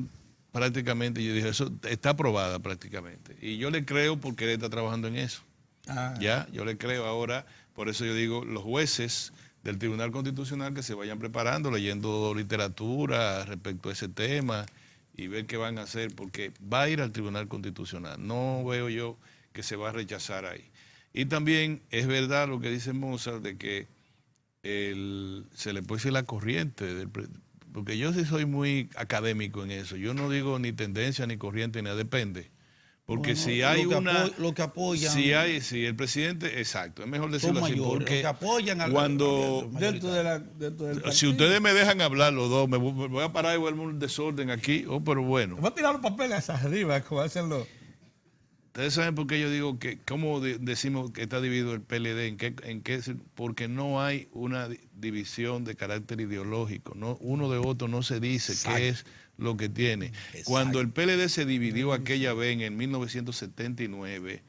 prácticamente, yo dije, eso está aprobada prácticamente. Y yo le creo porque él está trabajando en eso. Ya, yo le creo ahora, por eso yo digo, los jueces del Tribunal Constitucional que se vayan preparando, leyendo literatura respecto a ese tema y ver qué van a hacer, porque va a ir al Tribunal Constitucional. No veo yo que se va a rechazar ahí. Y también es verdad lo que dice Mozart de que se le puede decir la corriente, porque yo sí soy muy académico en eso. Yo no digo ni tendencia ni corriente, ni depende. Porque bueno, si hay lo que apoyan, si el presidente, exacto, es mejor decirlo así, porque lo que apoyan dentro del si ustedes me dejan hablar los dos, me voy a parar y vuelvo un desorden aquí, pero bueno. Voy a tirar los papeles hacia arriba, como hacen los... Ustedes saben por qué yo digo que, ¿cómo decimos que está dividido el PLD? Porque no hay una división de carácter ideológico, no, uno de otro no se dice qué es lo que tiene. Exacto. Cuando el PLD se dividió aquella vez en 1979,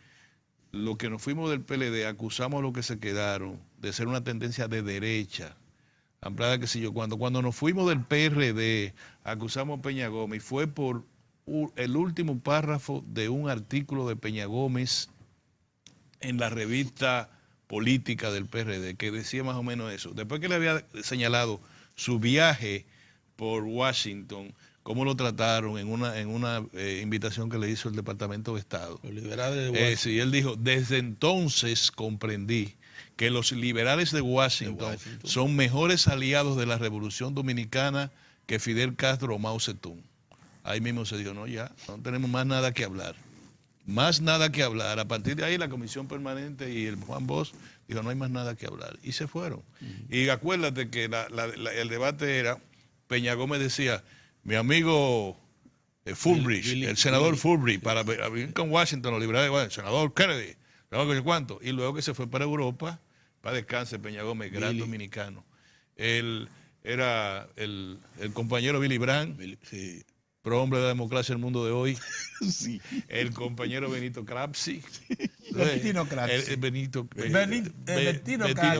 lo que nos fuimos del PLD acusamos a los que se quedaron de ser una tendencia de derecha. Amplada, que si yo, cuando nos fuimos del PRD, acusamos a Peña Gómez, y fue por el último párrafo de un artículo de Peña Gómez en la revista política del PRD, que decía más o menos eso. Después que le había señalado su viaje por Washington, cómo lo trataron en una invitación que le hizo el Departamento de Estado. Los liberales de Washington. Sí, él dijo, desde entonces comprendí que los liberales de Washington son mejores aliados de la Revolución Dominicana que Fidel Castro o Mao Zedong. Ahí mismo se dijo, no, ya, no tenemos más nada que hablar. Más nada que hablar. A partir de ahí la Comisión Permanente y el Juan Bosch dijo, no hay más nada que hablar. Y se fueron. Y acuérdate que el debate era, Peña Gómez decía, mi amigo Fulbright, el senador Fulbright, para venir con Washington, los liberales de Washington, el senador Kennedy, no sé cuánto. Y luego que se fue para Europa, para descanse Peña Gómez, gran dominicano. Él era el compañero Billy Brandt. Sí. Prohombre de la democracia del mundo de hoy. Sí. El compañero Benito Craxi. Benito Craxi. Benito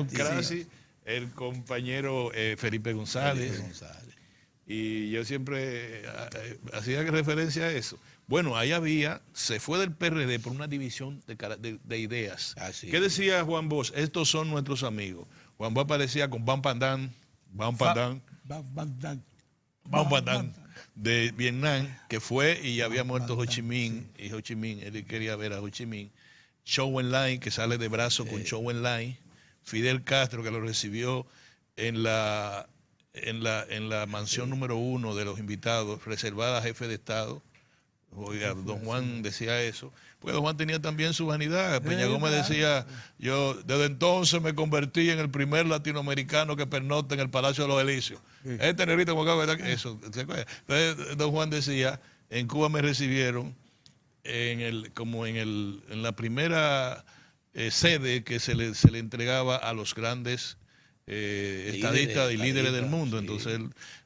Craxi. El compañero Felipe González. Y yo siempre hacía referencia a eso. Bueno, ahí se fue del PRD por una división de ideas. ¿Qué decía Juan Bosch? Estos son nuestros amigos. Juan Bosch aparecía con Ban Pandan de Vietnam, que fue y ya había muerto Ho Chi Minh, y Ho Chi Minh, él quería ver a Ho Chi Minh. Zhou Enlai, que sale de brazo con Zhou Enlai. Fidel Castro, que lo recibió en la mansión número 1 de los invitados, reservada a jefe de Estado. Oiga, don Juan decía eso. Pues don Juan tenía también su vanidad. Peña Gómez decía, yo desde entonces me convertí en el primer latinoamericano que pernocta en el Palacio de los Elíseos. Este negrito como acá, eso. Entonces don Juan decía, en Cuba me recibieron en la primera sede que se le entregaba a los grandes estadistas y líderes del mundo. Entonces,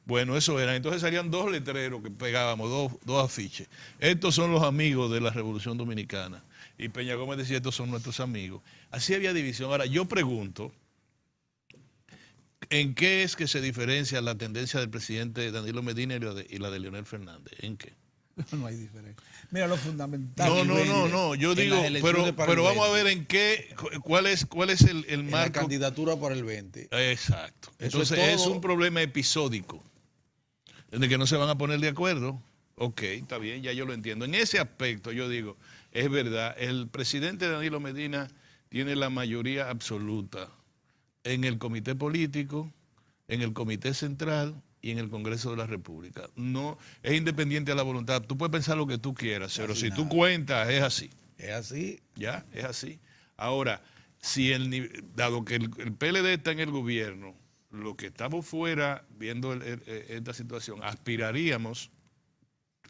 bueno, eso era. Entonces salían 2 letreros que pegábamos, dos afiches. Estos son los amigos de la Revolución Dominicana. Y Peña Gómez decía, estos son nuestros amigos. Así había división. Ahora, yo pregunto, ¿en qué es que se diferencia la tendencia del presidente Danilo Medina y la de Leonel Fernández? ¿En qué? No hay diferencia. Mira, lo fundamental. No. Yo digo, pero vamos a ver en qué, cuál es el marco. La candidatura para el 20. Exacto. Entonces es un problema episódico, de que no se van a poner de acuerdo. Ok, está bien, ya yo lo entiendo. En ese aspecto yo digo, es verdad, el presidente Danilo Medina tiene la mayoría absoluta en el comité político, en el comité central y en el Congreso de la República. No, es independiente a la voluntad. Tú puedes pensar lo que tú quieras, pero si tú cuentas, es así. Es así. Ya, es así. Ahora, dado que el PLD está en el gobierno, los que estamos fuera viendo esta situación, aspiraríamos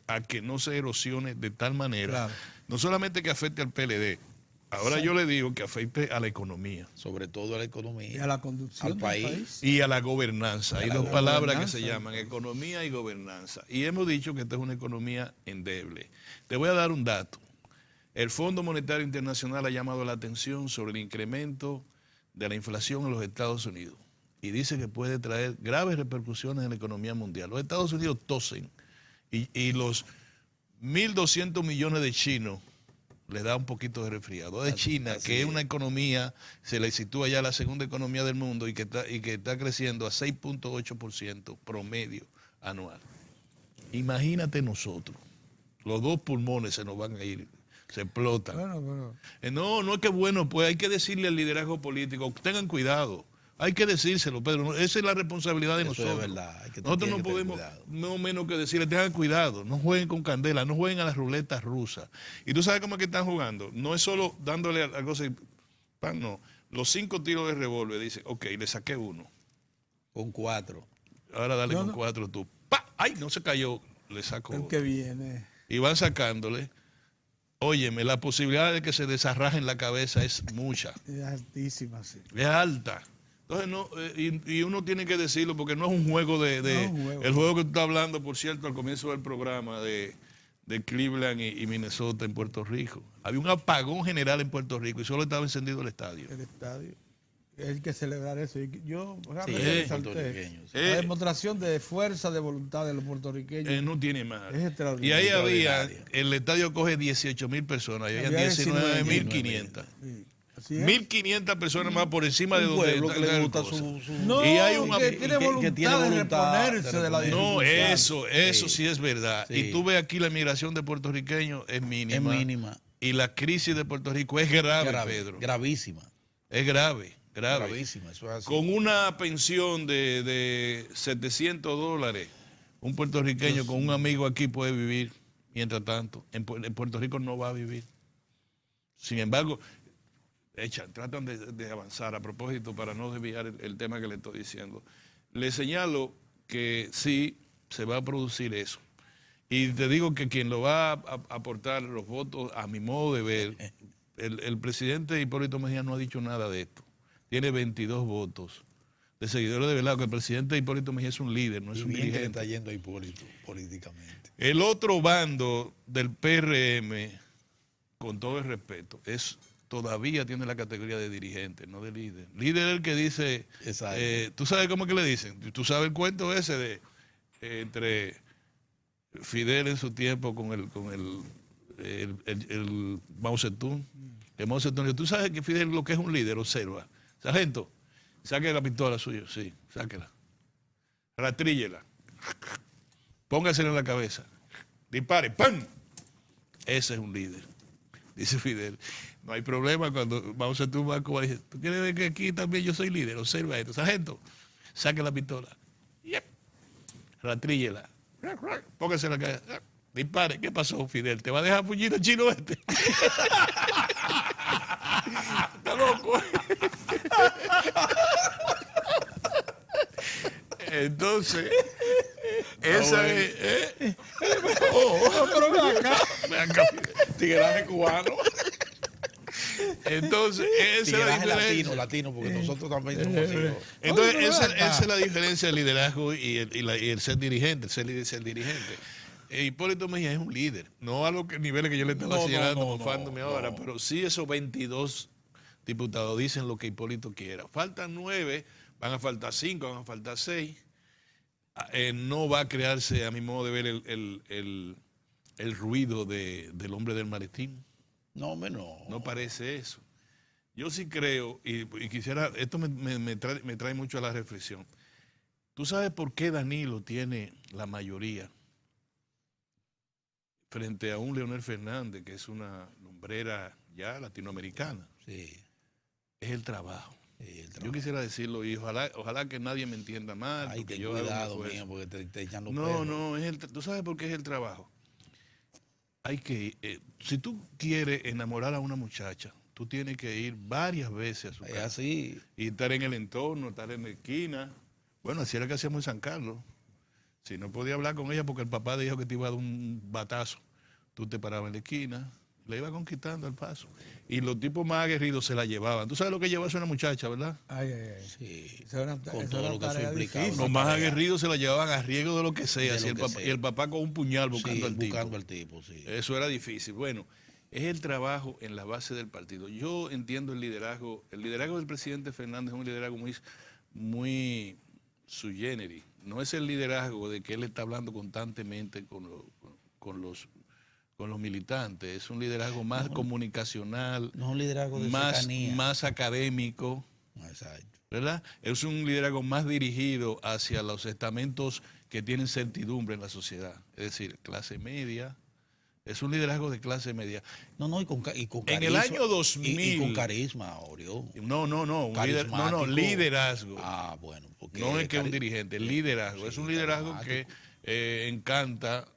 a que no se erosione de tal manera, Claro. no solamente que afecte al PLD, ahora yo le digo que afecte a la economía Sobre todo a la Y economía, a la conducción al del país. y a la gobernanza. Hay la dos palabras que se gobernanza. llaman economía y gobernanza. Y hemos dicho que esta es una economía endeble. Te voy a dar un dato. El Fondo Monetario Internacional ha llamado la atención sobre el incremento de la inflación en los Estados Unidos y dice que puede traer graves repercusiones en la economía mundial. Los Estados Unidos tosen y los 1.200 millones de chinos les da un poquito de resfriado. De China, así que es es. una economía, se le sitúa ya la segunda economía del mundo y que está creciendo a 6.8% promedio anual. Imagínate nosotros, los dos pulmones se nos van a ir, se explotan. Bueno, No es que bueno, pues hay que decirle al liderazgo político, tengan cuidado. Hay que decírselo, Pedro. Esa es la responsabilidad de Eso es nosotros. verdad, hay que Nosotros no tiene que tener podemos, cuidado. no menos que decirle, tengan cuidado, no jueguen con candela, no jueguen a las ruletas rusas. Y tú sabes cómo es que están jugando. No es solo dándole algo así, pan, no. Los 5 tiros de revólver, dice, ok, le saqué uno. Con 4. Ahora dale No, con no. 4 tú. ¡Pa! ¡Ay! No se cayó, le saco el otro. que viene. Y van sacándole. Óyeme, la posibilidad de que se desarrajen la cabeza es mucha. Es altísima, sí. Es alta. Entonces, no, y uno tiene que decirlo porque no es un juego de No es un juego. el juego que tú estás hablando, por cierto, al comienzo del programa de Cleveland y Minnesota en Puerto Rico. Había un apagón general en Puerto Rico y solo estaba encendido el estadio. El estadio. Hay que celebrar eso. Y yo Sí, realmente los resalté puertorriqueños. la demostración de fuerza, de voluntad de los puertorriqueños. No tiene más. Es Y extraordinario. ahí había, Extraordinario. el estadio coge 18.000 personas, y había Había 19.500. Sí, así es. 1.500 personas más por encima de Un donde pueblo está que le el gusta cosa. su No, Y hay una- que tiene voluntad de reponerse de la No, dificultad. eso sí es verdad. Sí. Y tú ves aquí la migración de puertorriqueños es mínima. Es mínima. Y la crisis de Puerto Rico es grave, Pedro. Gravísima. Es grave. Gravísima, eso es así. Con una pensión de $700, un puertorriqueño con un amigo aquí puede vivir. Mientras tanto, en Puerto Rico no va a vivir. Sin embargo, tratan de avanzar. A propósito, para no desviar el tema que le estoy diciendo, le señalo que sí se va a producir eso. Y te digo que quien lo va a aportar los votos, a mi modo de ver, el presidente Hipólito Mejía no ha dicho nada de esto. Tiene 22 votos de seguidores de verdad, que el presidente Hipólito Mejía es un líder, no es Y un bien que le dirigente. está yendo a Hipólito políticamente. El otro bando del PRM, con todo el respeto, todavía tiene la categoría de dirigente, no de líder. Líder es el que dice, Exacto. ¿tú sabes cómo es que le dicen? ¿Tú sabes el cuento ese de entre Fidel en su tiempo con el Mao Zedong? El Mao Zedong dijo, ¿tú sabes que Fidel lo que es un líder? Observa. Sargento, saque la pistola suya, sí, sáquela. Rastríllela. Póngasela en la cabeza. Dispare, ¡pam! Ese es un líder. Dice Fidel. No hay problema cuando Mao Zedong va como dice, ¿tú quieres ver que aquí también yo soy líder? Observa esto. Sargento, saque la pistola. Yep. Rastríllela. Póngase en la cabeza. Dispare. ¿Qué pasó, Fidel? ¿Te va a dejar puñito chino este? Está loco. Entonces, esa es. Pero ven acá. Ven acá, Fidel. Tigueraje cubano. Entonces, esa es la Tigueraje diferencia. latino, porque nosotros también somos hijos. Entonces, Oye, pero ven acá. esa es la diferencia del liderazgo y el ser dirigente, el ser dirigente. Hipólito Mejía es un líder, no a los niveles que yo le estaba señalando, mofándome ahora, pero sí esos 22 diputados dicen lo que Hipólito quiera. Faltan 9, van a faltar 5, van a faltar 6. No va a crearse, a mi modo de ver, el ruido del hombre del maletín. No, hombre, no. No parece eso. Yo sí creo, y quisiera, esto me trae mucho a la reflexión. ¿Tú sabes por qué Danilo tiene la mayoría frente a un Leonel Fernández, que es una lumbrera ya latinoamericana? Sí. Es el trabajo. Sí, el Yo trabajo. quisiera decirlo y ojalá que nadie me entienda mal. Ay, porque ten yo hago un cuidado, esfuerzo. mío, porque te echan los No, perros. no, ¿tú sabes por qué es el trabajo? Hay que, si tú quieres enamorar a una muchacha, tú tienes que ir varias veces a su Es casa. así. Y estar en el entorno, estar en la esquina, Bueno, así era que hacíamos en San Carlos. Si no podía hablar con ella porque el papá dijo que te iba a dar un batazo, tú te parabas en la esquina, le iba conquistando el paso. Y los tipos más aguerridos se la llevaban. Tú sabes lo que llevó eso una muchacha, ¿verdad? Ay, ay, ay. Sí, Esa era con esa todo era lo que eso tarea implicaba. difícil. Los más aguerridos se la llevaban a riesgo de lo que sea. De Si lo el que papá, sea. y el papá con un puñal buscando Sí, al tipo. buscando al tipo, sí. Eso era difícil. Bueno, es el trabajo en la base del partido. Yo entiendo el liderazgo. El liderazgo del presidente Fernández es un liderazgo muy sui generis. No es el liderazgo de que él está hablando constantemente con los militantes. Es un liderazgo más comunicacional, No es un liderazgo de cercanía. más académico, Exacto. ¿verdad? Es un liderazgo más dirigido hacia los estamentos que tienen certidumbre en la sociedad. Es decir, clase media. Es un liderazgo de clase media. No, y con carisma. En el año 2000. Y con carisma, Orión. No, Carismático. liderazgo. Ah, bueno. Porque No es que un dirigente, liderazgo. sí, Es un liderazgo que carismático. encanta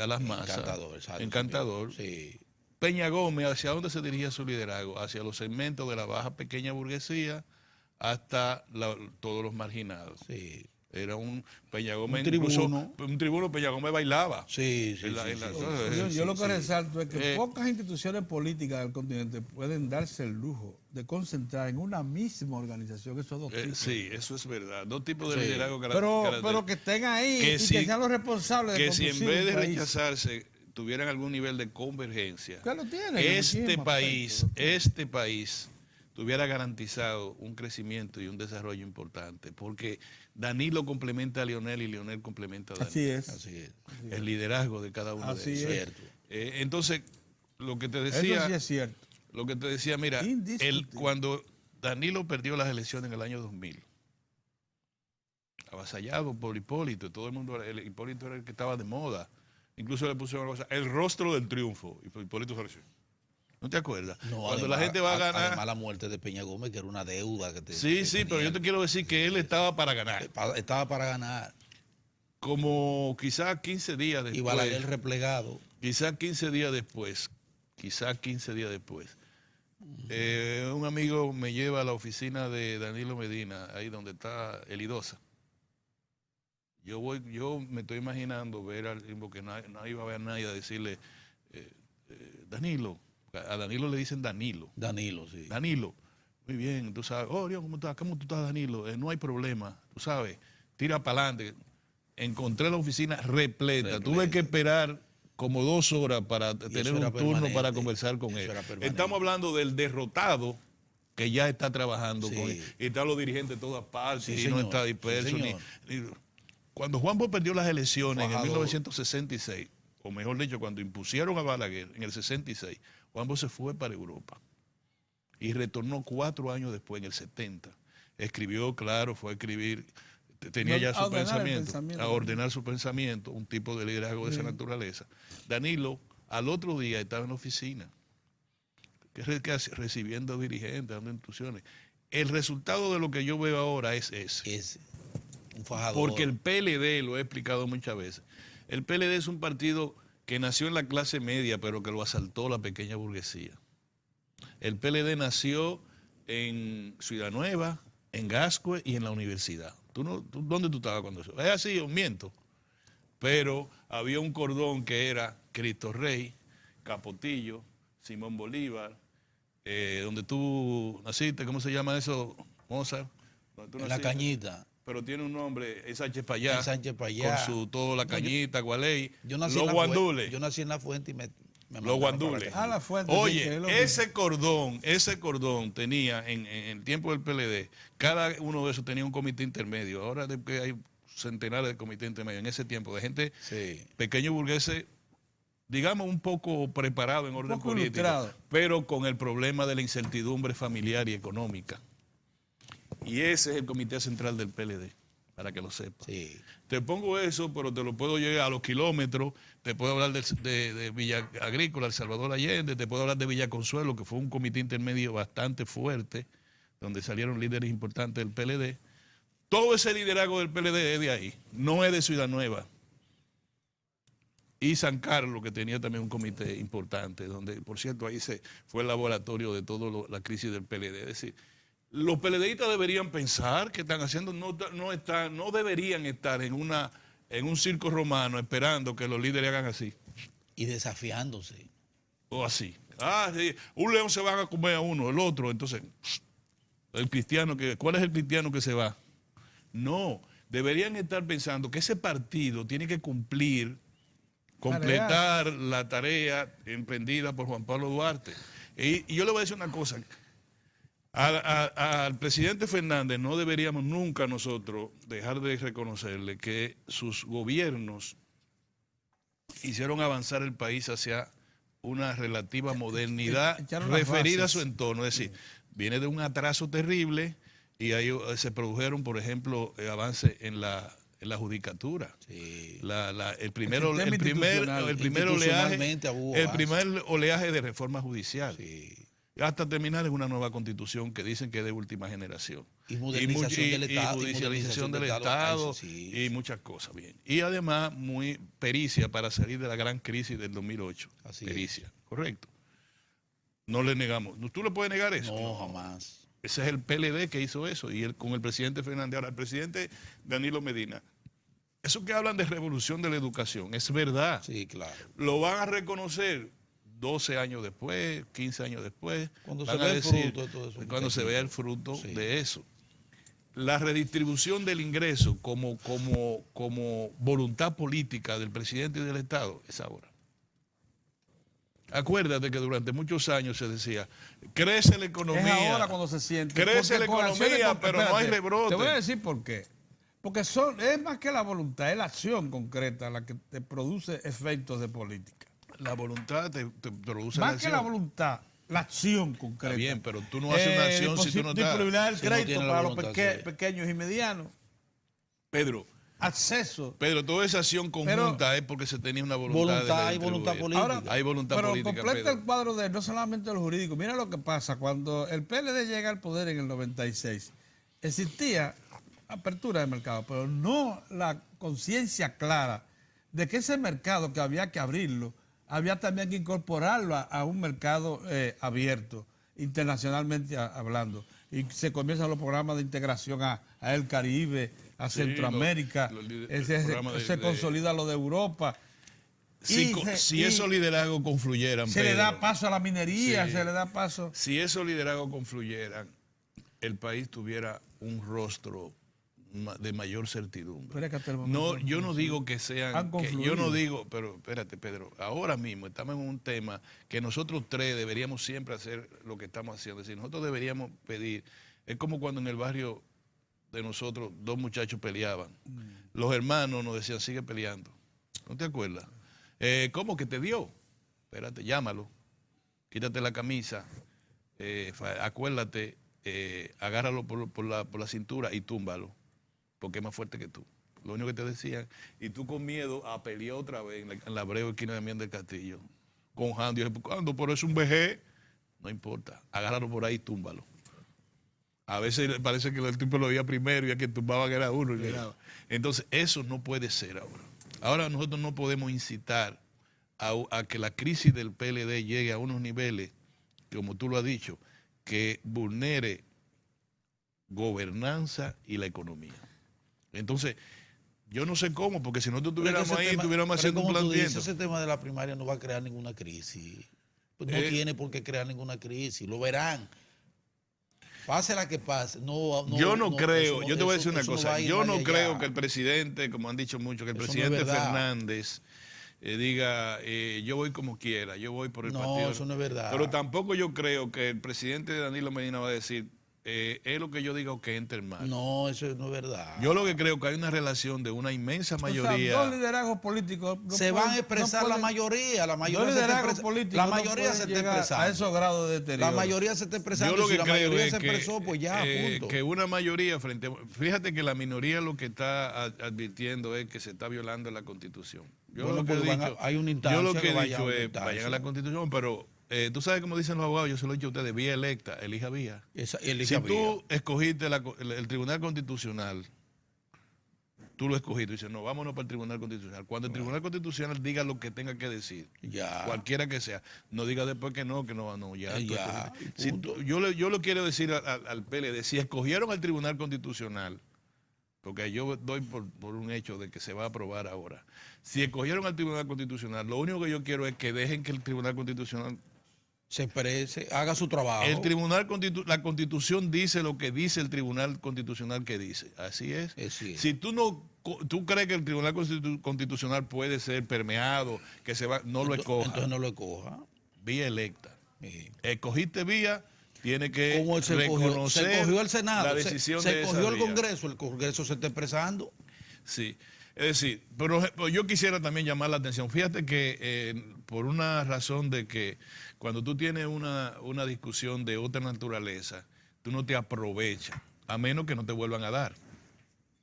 a las masas. Encantador, exacto. Encantador. Sí. Peña Gómez, ¿hacia dónde se dirigía su liderazgo? Hacia los segmentos de la baja pequeña burguesía hasta todos los marginados. Sí. Era un Peña Gómez, Un tribuno. un tribuno, Peña Gómez bailaba. Sí. Yo lo que resalto es que Eh, pocas instituciones políticas del continente pueden darse el lujo de concentrar en una misma organización esos dos tipos. Sí, eso es verdad. Dos tipos de Sí. liderazgo Pero que estén ahí y que sean los responsables de que si en conducir vez un de país. rechazarse tuvieran algún nivel de convergencia, ¿Qué lo tienen? este país tuviera garantizado un crecimiento y un desarrollo importante, porque Danilo complementa a Leonel y Leonel complementa a Danilo. Así es. Así es. El liderazgo de cada uno Así de es. ellos. Cierto. Entonces, lo que te Eso decía, sí es cierto. mira, Indiscutible. cuando Danilo perdió las elecciones en el año 2000, avasallado por Hipólito, todo el mundo, Hipólito era el que estaba de moda, incluso le pusieron una cosa, el rostro del triunfo, y Hipólito se reció. ¿No te acuerdas? No, Cuando además, la gente va a ganar... Además la muerte de Peña Gómez, que era una deuda que Sí, pero yo te quiero decir que él estaba para ganar. Estaba para ganar. Como quizás 15 días después. Y Balaguer replegado. Quizás 15 días después. Un amigo me lleva a la oficina de Danilo Medina, ahí donde está Elidosa. Yo me estoy imaginando ver al tipo que no iba a ver a nadie a decirle, Danilo. A Danilo le dicen Danilo. Danilo, sí. Danilo, muy bien, tú sabes. Oh, Orión, ¿cómo estás? ¿Cómo tú estás, Danilo? No hay problema, tú sabes. Tira para adelante. Encontré la oficina repleta. Tuve que esperar como 2 horas para tener un turno para conversar con él. Estamos hablando del derrotado que ya está trabajando con él. Y están los dirigentes de todas partes y señor. no está disperso. Sí, Cuando Juan Bosch perdió las elecciones en el 1966, o mejor dicho, cuando impusieron a Balaguer en el 66, Juan Bosch se fue para Europa y retornó 4 años después, en el 70. Escribió, claro, fue a escribir, tenía ya su pensamiento, a ordenar su pensamiento, un tipo de liderazgo de esa naturaleza. Danilo, al otro día estaba en la oficina, recibiendo dirigentes, dando instrucciones. El resultado de lo que yo veo ahora es ese. Es un fajador. Porque el PLD, lo he explicado muchas veces, el PLD es un partido que nació en la clase media, pero que lo asaltó la pequeña burguesía. El PLD nació en Ciudad Nueva, en Gascue y en la universidad. ¿Dónde tú estabas cuando eso? Es así, os miento. Pero había un cordón que era Cristo Rey, Capotillo, Simón Bolívar, donde tú naciste, ¿cómo se llama eso, Mozart? En La Cañita. Pero tiene un nombre, es Sánchez Payá. Sánchez Payá. Con toda la cañita, Gualey. Los guandules. Yo nací en La Fuente y me los guandules. La Fuente. Oye, ese cordón tenía en el tiempo del PLD, cada uno de esos tenía un comité intermedio. Ahora que hay centenares de comités intermedios, en ese tiempo, de gente pequeño burgueses, digamos un poco preparado en orden político, pero con el problema de la incertidumbre familiar y económica. Y ese es el comité central del PLD, para que lo sepas. Sí. Te pongo eso, pero te lo puedo llegar a los kilómetros. Te puedo hablar de Villa Agrícola, El Salvador Allende, te puedo hablar de Villa Consuelo, que fue un comité intermedio bastante fuerte, donde salieron líderes importantes del PLD. Todo ese liderazgo del PLD es de ahí, no es de Ciudad Nueva. Y San Carlos, que tenía también un comité importante, donde, por cierto, ahí fue el laboratorio de toda la crisis del PLD. Es decir, Los PLDistas deberían pensar que están haciendo, no deberían estar en un circo romano esperando que los líderes hagan así. Y desafiándose. O así. Ah, sí, un león se va a comer a uno, el otro. Entonces, ¿cuál es el cristiano que se va? No, deberían estar pensando que ese partido tiene que completar la tarea emprendida por Juan Pablo Duarte. Y yo le voy a decir una cosa. Al presidente Fernández no deberíamos nunca nosotros dejar de reconocerle que sus gobiernos hicieron avanzar el país hacia una relativa modernidad referida a su entorno. Es decir, viene de un atraso terrible y ahí se produjeron, por ejemplo, avances en la judicatura. Sí. El primer oleaje de reforma judicial. Sí. Hasta terminar en una nueva constitución que dicen que es de última generación. Y modernización del Estado. Y judicialización del Estado y muchas cosas. Bien. Y además, muy pericia para salir de la gran crisis del 2008. Así pericia, es. Correcto. No le negamos. ¿Tú le puedes negar eso? No, jamás. Ese es el PLD que hizo eso, y con el presidente Fernández. Ahora, el presidente Danilo Medina, eso que hablan de revolución de la educación, es verdad. Sí, claro. Lo van a reconocer 12 años después, 15 años después. Cuando se vea el fruto de todo eso. Cuando se vea el fruto de eso. La redistribución del ingreso como voluntad política del presidente y del Estado es ahora. Acuérdate que durante muchos años se decía, crece la economía. Es ahora cuando se siente. Crece la economía, pero no hay rebrote. Te voy a decir por qué. Porque es más que la voluntad, es la acción concreta la que te produce efectos de política. La voluntad te produce más que la voluntad, la acción concreta. Está bien, pero tú no haces una acción si tú no estás. Disponibilidad del crédito para los pequeños y medianos. Pedro, toda esa acción conjunta es porque se tenía una voluntad. Hay voluntad política. Ahora, hay voluntad política. Pero completa el cuadro de no solamente lo jurídico. Mira lo que pasa. Cuando el PLD llega al poder en el 96, existía apertura de mercado, pero no la conciencia clara de que ese mercado que había que abrirlo, había también que incorporarlo a un mercado abierto, internacionalmente hablando. Y se comienzan los programas de integración a el Caribe, a Centroamérica, se consolida lo de Europa. Si esos liderazgos confluyeran, se le da paso a la minería, se le da paso. Si esos liderazgos confluyeran, el país tuviera un rostro de mayor certidumbre. No, yo no digo que sean, yo no digo, pero espérate, Pedro, ahora mismo estamos en un tema que nosotros tres deberíamos siempre hacer lo que estamos haciendo. Es decir, nosotros deberíamos pedir, es como cuando en el barrio de nosotros dos muchachos peleaban. Los hermanos nos decían, sigue peleando. ¿No te acuerdas? ¿Cómo que te dio? Espérate, llámalo, quítate la camisa, acuérdate, agárralo por la cintura y túmbalo, porque es más fuerte que tú. Lo único que te decían, y tú con miedo a pelear otra vez en la breve esquina de Miel del Castillo, con Jandio, cuando por eso un vejez, no importa, agárralo por ahí y túmbalo. A veces parece que el tipo lo veía primero y a quien tumbaban era uno. Y entonces, eso no puede ser ahora. Ahora nosotros no podemos incitar a que la crisis del PLD llegue a unos niveles, como tú lo has dicho, que vulnere gobernanza y la economía. Entonces, yo no sé cómo, porque si nosotros estuviéramos ahí, estuviéramos haciendo un planteamiento. Ese tema de la primaria no va a crear ninguna crisis. Pues no tiene por qué crear ninguna crisis, lo verán. Pase la que pase. Yo no creo, yo te voy a decir una cosa, yo no creo que el presidente, como han dicho muchos, que el presidente Fernández diga, yo voy como quiera, yo voy por el partido. No, eso no es verdad. Pero tampoco yo creo que el presidente Danilo Medina va a decir, es lo que yo digo que entre mal. No, eso no es verdad. Yo lo que creo que hay una relación de una inmensa mayoría. O sea, dos liderazgos políticos se van a expresar la mayoría. La mayoría se está expresando. A esos grados de deterioro. La mayoría se está expresando. Yo lo que si la creo mayoría es se expresó, pues ya, punto. Que una mayoría fíjate que la minoría lo que está advirtiendo es que se está violando la Constitución. Yo lo que he dicho es, vayan a la Constitución, pero tú sabes cómo dicen los abogados, yo se lo he dicho a ustedes, vía electa, elija vía. Si tú escogiste el Tribunal Constitucional tú lo escogiste. Dices, no, vámonos para el Tribunal Constitucional. Cuando el Tribunal Constitucional diga lo que tenga que decir, Ya. cualquiera que sea, no diga después que no, ya. Ya, Si yo le quiero decir al PLD, si escogieron al Tribunal Constitucional, porque yo doy por un hecho de que se va a aprobar ahora, si escogieron al Tribunal Constitucional, lo único que yo quiero es que dejen que el Tribunal Constitucional se exprese, haga su trabajo. la Constitución dice lo que dice el Tribunal Constitucional que dice. Así es. Sí. Si tú crees que el Tribunal Constitucional puede ser permeado, que se va, no lo escoja. Entonces no lo escoja. Vía electa. Sí. Escogiste vía, tiene que Como se reconocer cogió el Senado, la decisión se de esa cogió el vía. Congreso se está expresando. Sí, es decir, pero yo quisiera también llamar la atención. Fíjate que por una razón de que cuando tú tienes una discusión de otra naturaleza, tú no te aprovechas, a menos que no te vuelvan a dar.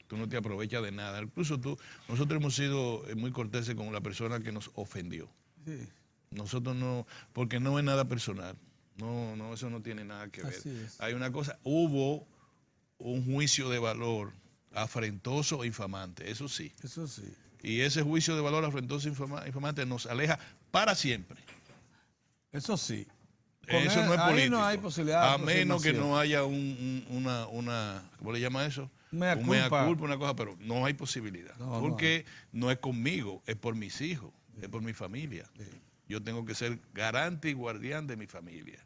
Tú no te aprovechas de nada. Incluso nosotros hemos sido muy corteses con la persona que nos ofendió. Sí. Nosotros no, porque no es nada personal. No, eso no tiene nada que ver. Así es. Hay una cosa, hubo un juicio de valor afrentoso e infamante, eso sí. Eso sí. Y ese juicio de valor afrentoso e infamante nos aleja para siempre. Eso sí. Eso no es ahí político. no hay posibilidad de a menos que aproximación. no haya una ¿cómo le llama eso? Mea Un mea culpa. culpa, una cosa, pero no hay posibilidad. No, porque no es conmigo, es por mis hijos, es por mi familia. Yo tengo que ser garante y guardián de mi familia.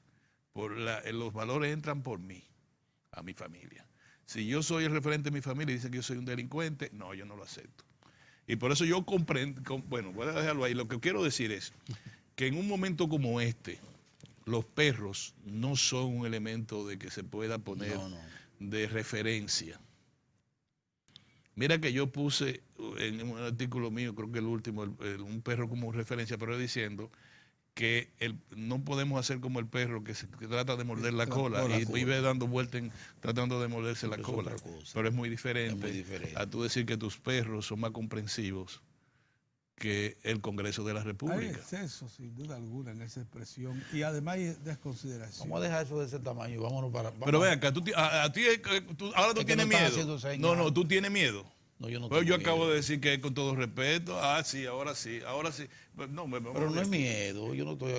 Los valores entran por mí, a mi familia. Si yo soy el referente de mi familia y dicen que yo soy un delincuente, no, yo no lo acepto. Y por eso yo comprendo, bueno, voy a dejarlo ahí. Lo que quiero decir es que en un momento como este, los perros no son un elemento de que se pueda poner de referencia. Mira que yo puse en un artículo mío, creo que el último, un perro como referencia, pero diciendo que no podemos hacer como el perro que trata de morder la cola y vive dando vueltas tratando de morderse la cola. Pero es muy diferente a tú decir que tus perros son más comprensivos que el Congreso de la República. Hay exceso, sin duda alguna, en esa expresión. Y además hay desconsideración. Vamos a dejar eso de ese tamaño y vámonos para... Pero ve acá, ahora tú tienes miedo. No, tú tienes miedo. No, yo no Pues yo tengo acabo miedo. de decir que con todo respeto, sí, ahora sí. No, Pero no es miedo, yo no estoy...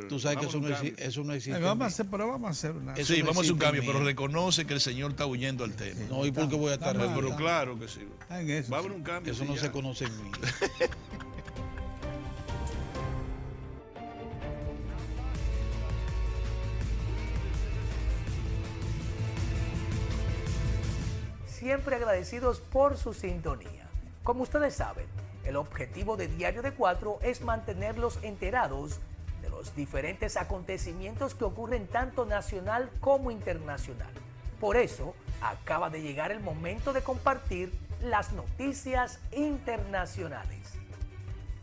Tú sabes que eso no existe. Vamos a hacer una... Eso Sí, no vamos a hacer un existe cambio, en pero mí. reconoce que el Señor está huyendo al tema. No, ¿y por qué voy a estar... Pero claro que sí. Está en eso. Va a haber un cambio. Eso sí, no ya. se conoce en mí. Siempre agradecidos por su sintonía. Como ustedes saben, el objetivo de Diario de Cuatro es mantenerlos enterados de los diferentes acontecimientos que ocurren tanto nacional como internacional. Por eso, acaba de llegar el momento de compartir las noticias internacionales.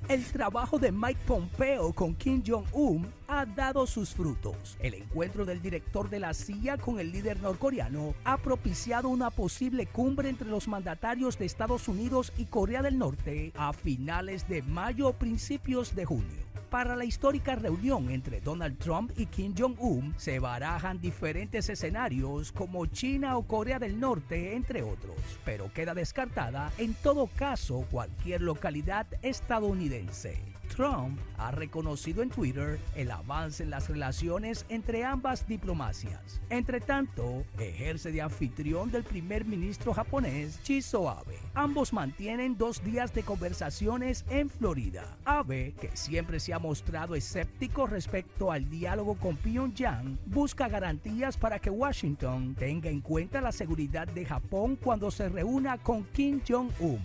El trabajo de Mike Pompeo con Kim Jong-un ha dado sus frutos. El encuentro del director de la CIA con el líder norcoreano ha propiciado una posible cumbre entre los mandatarios de Estados Unidos y Corea del Norte a finales de mayo o principios de junio. Para la histórica reunión entre Donald Trump y Kim Jong-un se barajan diferentes escenarios como China o Corea del Norte, entre otros, pero queda descartada en todo caso cualquier localidad estadounidense. Trump ha reconocido en Twitter el avance en las relaciones entre ambas diplomacias. Entre tanto, ejerce de anfitrión del primer ministro japonés Shinzo Abe. Ambos mantienen 2 días de conversaciones en Florida. Abe, que siempre se ha mostrado escéptico respecto al diálogo con Pyongyang, busca garantías para que Washington tenga en cuenta la seguridad de Japón cuando se reúna con Kim Jong-un.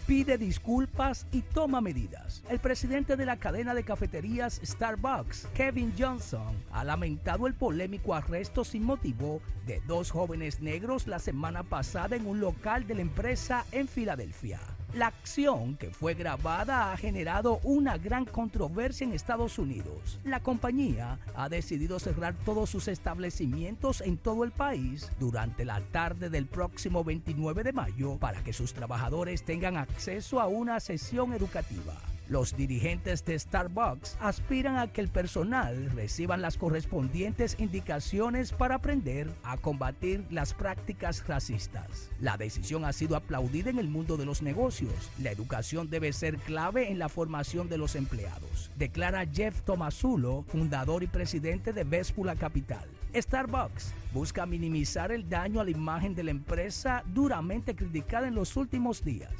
Pide disculpas y toma medidas. El presidente de la cadena de cafeterías Starbucks, Kevin Johnson, ha lamentado el polémico arresto sin motivo de 2 jóvenes negros la semana pasada en un local de la empresa en Filadelfia. La acción, que fue grabada, ha generado una gran controversia en Estados Unidos. La compañía ha decidido cerrar todos sus establecimientos en todo el país durante la tarde del próximo 29 de mayo para que sus trabajadores tengan acceso a una sesión educativa. Los dirigentes de Starbucks aspiran a que el personal reciban las correspondientes indicaciones para aprender a combatir las prácticas racistas. La decisión ha sido aplaudida en el mundo de los negocios. La educación debe ser clave en la formación de los empleados, declara Jeff Tomasulo, fundador y presidente de Véspula Capital. Starbucks busca minimizar el daño a la imagen de la empresa duramente criticada en los últimos días.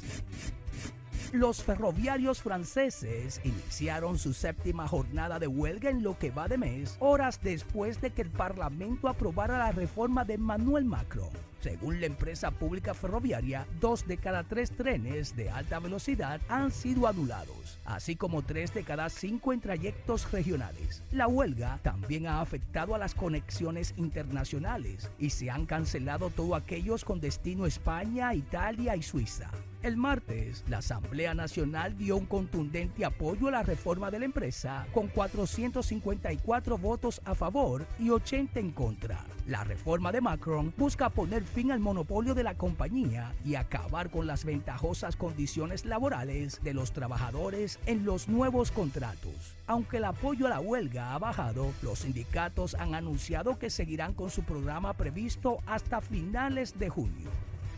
Los ferroviarios franceses iniciaron su 7ª jornada de huelga en lo que va de mes, horas después de que el Parlamento aprobara la reforma de Emmanuel Macron. Según la empresa pública ferroviaria, 2 de cada 3 trenes de alta velocidad han sido anulados, así como 3 de cada 5 en trayectos regionales. La huelga también ha afectado a las conexiones internacionales y se han cancelado todos aquellos con destino a España, Italia y Suiza. El martes, la Asamblea Nacional dio un contundente apoyo a la reforma de la empresa con 454 votos a favor y 80 en contra. La reforma de Macron busca poner fin al monopolio de la compañía y acabar con las ventajosas condiciones laborales de los trabajadores en los nuevos contratos. Aunque el apoyo a la huelga ha bajado, los sindicatos han anunciado que seguirán con su programa previsto hasta finales de junio.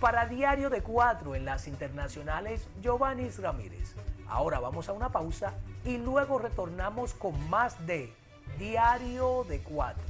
Para Diario de 4 en las internacionales, Giovanni Ramírez. Ahora vamos a una pausa y luego retornamos con más de Diario de 4.